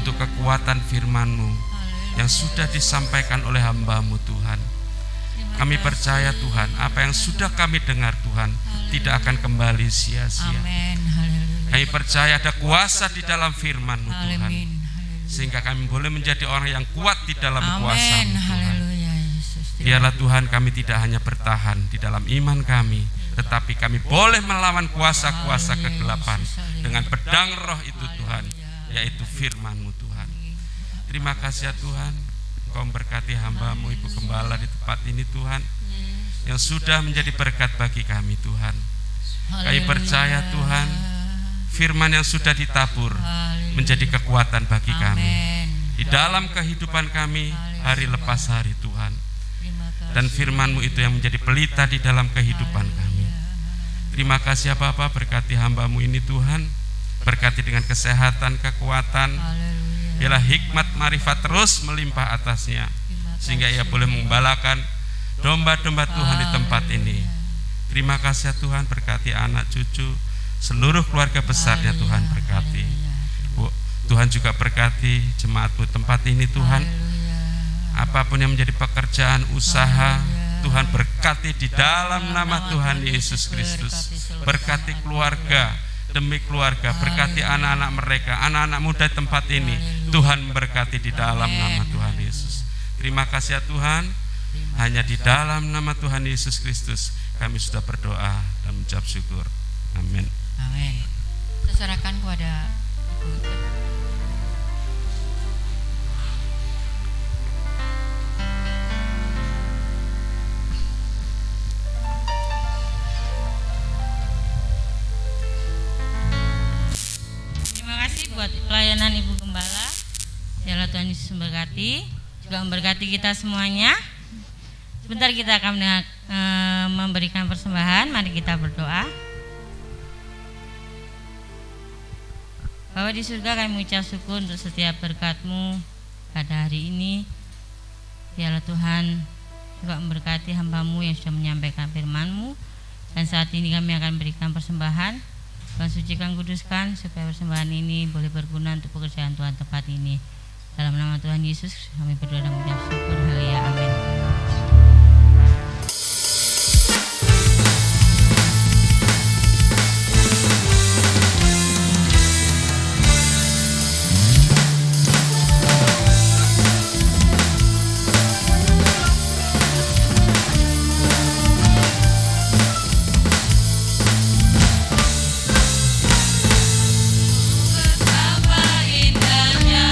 untuk kekuatan firman-Mu yang sudah disampaikan oleh hamba-Mu Tuhan. Kami percaya Tuhan, apa yang sudah kami dengar Tuhan tidak akan kembali sia-sia. Amin. Haleluya. Kami percaya ada kuasa di dalam firman-Mu Tuhan, Amin. sehingga kami boleh menjadi orang yang kuat di dalam kuasa-Mu Tuhan. Haleluya Yesus. Biarlah Tuhan kami tidak hanya bertahan di dalam iman kami, tetapi kami boleh melawan kuasa-kuasa kegelapan dengan pedang roh itu Tuhan, yaitu firman-Mu Tuhan. Terima kasih ya Tuhan, Engkau memberkati hamba-Mu Ibu Gembala di tempat ini Tuhan, yang sudah menjadi berkat bagi kami Tuhan. Kami percaya Tuhan, firman yang sudah ditabur menjadi kekuatan bagi kami di dalam kehidupan kami hari lepas hari Tuhan. Dan firman-Mu itu yang menjadi pelita di dalam kehidupan kami. Terima kasih ya Bapa, berkati hamba-Mu ini Tuhan, berkati dengan kesehatan, kekuatan, biarlah hikmat marifat terus melimpah atasnya, sehingga ia boleh menggembalakan domba-domba Tuhan di tempat ini. Terima kasih ya Tuhan, berkati anak cucu, seluruh keluarga besarnya Tuhan berkati. Tuhan juga berkati jemaat-Mu tempat ini Tuhan. Apapun yang menjadi pekerjaan, usaha, Tuhan berkati di dalam nama Tuhan Yesus Kristus. Berkati keluarga demi keluarga, berkati anak-anak mereka, anak-anak muda di tempat ini. Tuhan berkati di dalam nama Tuhan Yesus. Terima kasih ya Tuhan, hanya di dalam nama Tuhan Yesus Kristus kami sudah berdoa dan mengucap syukur. Amin. Amin. Kita serahkan kepada Ibu. Buat pelayanan Ibu Gembala, biarlah Tuhan Yesus memberkati, juga memberkati kita semuanya. Sebentar kita akan memberikan persembahan. Mari kita berdoa. Bapa di surga, kami mengucap syukur untuk setiap berkat-Mu pada hari ini. Biarlah Tuhan juga memberkati hamba-Mu yang sudah menyampaikan firman-Mu. Dan saat ini kami akan berikan persembahan. Tuhan sucikan, kuduskan, supaya persembahan ini boleh berguna untuk pekerjaan Tuhan tempat ini. Dalam nama Tuhan Yesus kami berdoa dan mengucap syukur. Haleluya. Amin. Betapa indahnya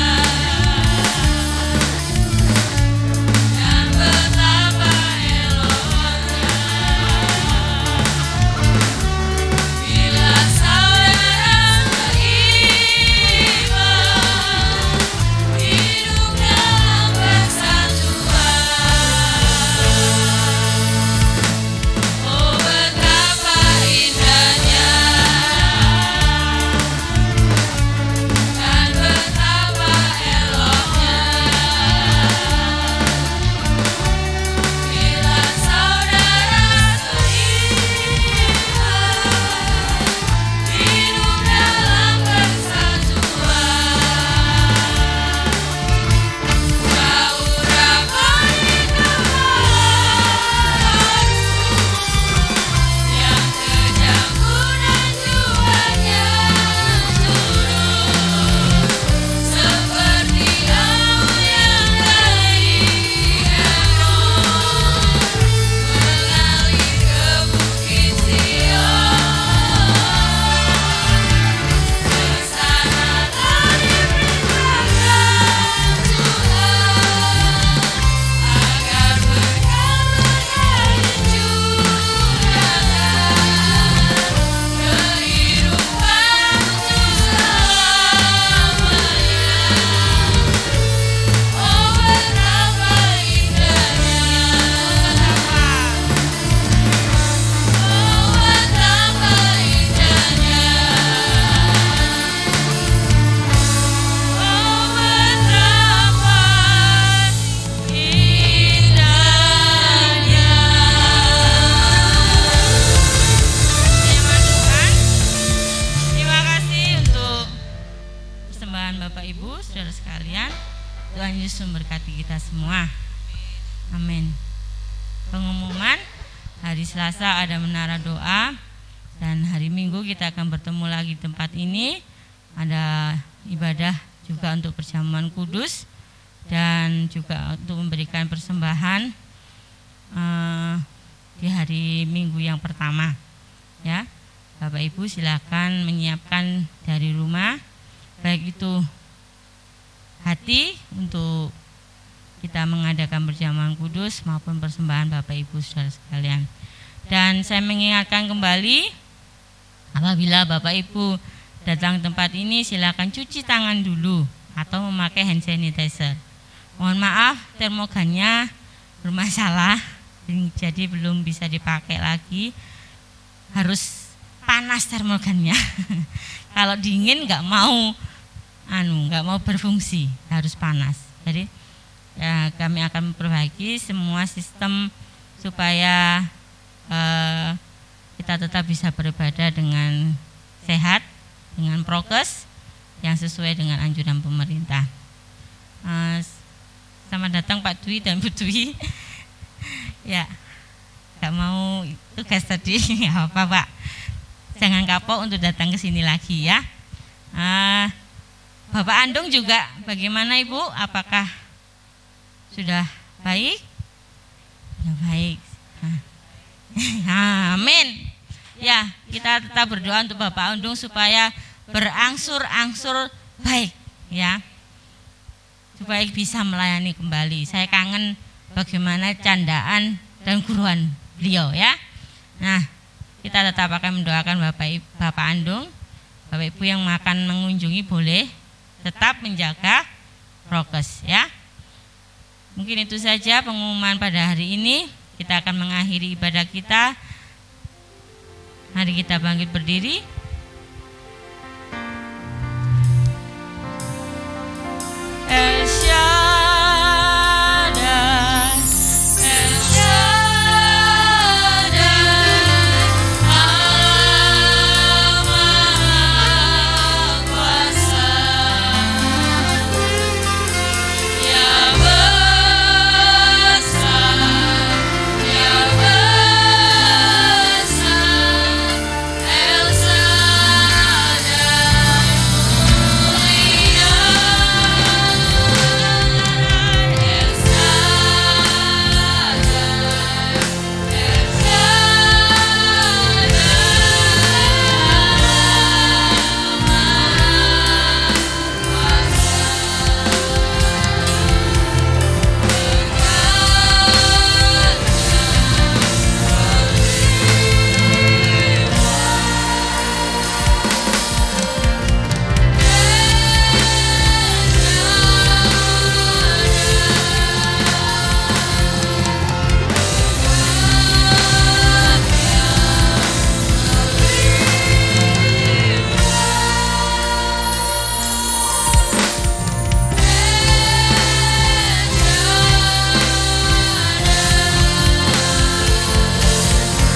saudara sekalian. Tuhan Yesus memberkati kita semua. Amin. Pengumuman, hari Selasa ada menara doa, dan hari Minggu kita akan bertemu lagi di tempat ini. Ada ibadah juga untuk perjamuan kudus dan juga untuk memberikan persembahan di hari Minggu yang pertama. Ya, Bapak Ibu silakan menyiapkan dari rumah, baik itu hati untuk kita mengadakan perjamuan kudus maupun persembahan Bapak Ibu saudara sekalian. Dan saya mengingatkan kembali, apabila Bapak Ibu datang tempat ini silakan cuci tangan dulu atau memakai hand sanitizer. Mohon maaf, termogannya bermasalah, jadi belum bisa dipakai lagi. Harus panas termogannya. Kalau dingin nggak mau berfungsi, harus panas. Jadi ya, kami akan memperbaiki semua sistem supaya kita tetap bisa beribadah dengan sehat, dengan prokes yang sesuai dengan anjuran pemerintah. Selamat datang Pak Dwi dan Bu Dwi. Ya, nggak mau tugas tadi, nggak apa Pak. Jangan kapok untuk datang ke sini lagi ya. Bapak Andung juga bagaimana Ibu? Apakah sudah baik? Ya baik. Amin. Ya, kita tetap berdoa untuk Bapak Andung supaya berangsur-angsur baik ya. Supaya bisa melayani kembali. Saya kangen bagaimana candaan dan guruan beliau ya. Nah, kita tetap akan mendoakan Bapak Andung. Bapak Ibu yang akan mengunjungi boleh tetap menjaga prokes ya. Mungkin itu saja pengumuman pada hari ini. Kita akan mengakhiri ibadah kita. Mari kita bangkit berdiri. El Shaddai, El Shaddai, Allah Maha Kuasa, Ya besar, Ya besar, El Shaddai mulia.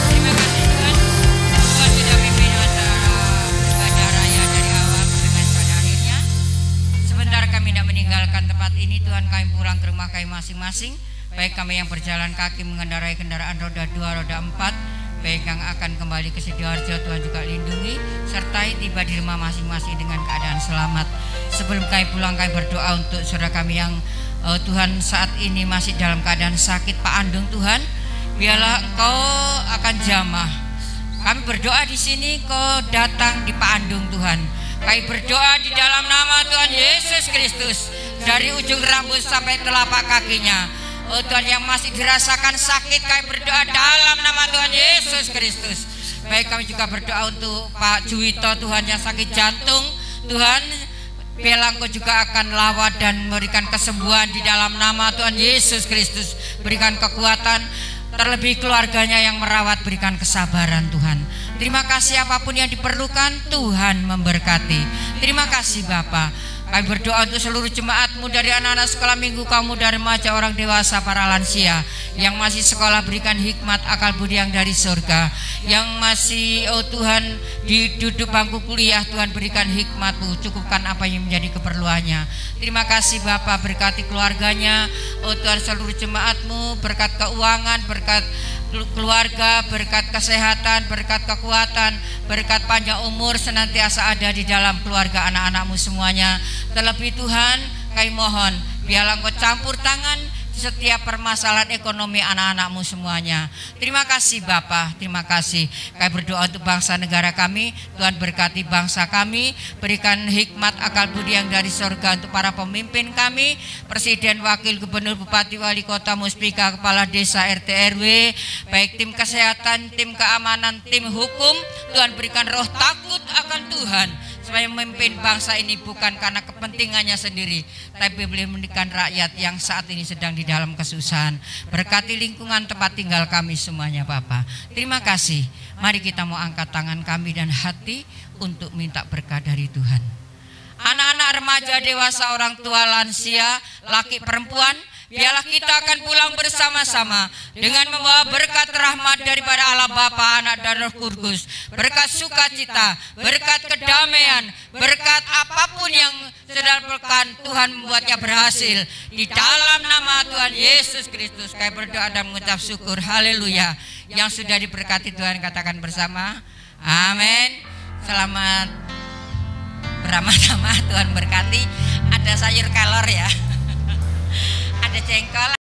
Terima kasih Tuhan, Tuhan sudah pimpin acara ibadah raya dari awal sampai pada akhirnya. Sebentar kami tidak meninggalkan tempat ini, Tuhan, kami pulang ke rumah kami masing-masing. Baik kami yang berjalan kaki mengendarai kendaraan roda 2, roda 4, baik yang akan kembali ke Sidoarjo, Tuhan juga lindungi, sertai tiba di rumah masing-masing dengan keadaan selamat. Sebelum kami pulang, kami berdoa untuk saudara kami yang Tuhan saat ini masih dalam keadaan sakit, Pak Andung, Tuhan, biarlah Engkau akan jamah. Kami berdoa di sini, Kau datang di Pak Andung, Tuhan. Kami berdoa di dalam nama Tuhan Yesus Kristus, dari ujung rambut sampai telapak kakinya. Oh Tuhan, yang masih dirasakan sakit, kami berdoa dalam nama Tuhan Yesus Kristus. Baik, kami juga berdoa untuk Pak Juwito, Tuhan, yang sakit jantung, Tuhan, biarlah Engkau juga akan lawat dan memberikan kesembuhan di dalam nama Tuhan Yesus Kristus. Berikan kekuatan, terlebih keluarganya yang merawat, berikan kesabaran, Tuhan. Terima kasih, apapun yang diperlukan Tuhan memberkati. Terima kasih Bapa. Kami berdoa untuk seluruh jemaatmu, dari anak-anak sekolah minggu kamu, dari remaja, orang dewasa, para lansia yang masih sekolah, berikan hikmat akal budi yang dari surga. Yang masih Tuhan di duduk bangku kuliah, Tuhan berikan hikmat-Mu, cukupkan apa yang menjadi keperluannya. Terima kasih Bapa, berkati keluarganya, Tuhan seluruh jemaat-Mu, berkat keuangan, berkat keluarga, berkat kesehatan, berkat kekuatan, berkat panjang umur senantiasa ada di dalam keluarga anak-anak-Mu semuanya. Terlebih Tuhan, kami mohon biarlah Engkau campur tangan setiap permasalahan ekonomi anak-anak-Mu semuanya. Terima kasih Bapa, terima kasih. Kami berdoa untuk bangsa negara kami, Tuhan berkati bangsa kami, berikan hikmat akal budi yang dari surga untuk para pemimpin kami, presiden, wakil gubernur, bupati, wali kota, muspika, kepala desa, RT RW, baik tim kesehatan, tim keamanan, tim hukum. Tuhan berikan roh takut akan Tuhan, supaya memimpin bangsa ini bukan karena kepentingannya sendiri, tapi boleh memberikan rakyat yang saat ini sedang di dalam kesusahan. Berkati lingkungan tempat tinggal kami semuanya Bapa. Terima kasih. Mari kita mau angkat tangan kami dan hati untuk minta berkah dari Tuhan. Anak-anak, remaja, dewasa, orang tua, lansia, laki, perempuan, biarlah kita akan pulang bersama-sama dengan membawa berkat rahmat daripada Allah Bapa, Anak dan Roh Kudus, berkat sukacita, berkat kedamaian, berkat apapun yang sedang berkat Tuhan membuatnya berhasil. Di dalam nama Tuhan Yesus Kristus kami berdoa dan mengucap syukur. Haleluya. Yang sudah diberkati Tuhan katakan bersama, amin. Selamat beramah-tamah, Tuhan berkati. Ada sayur kelor ya, ada jengkol.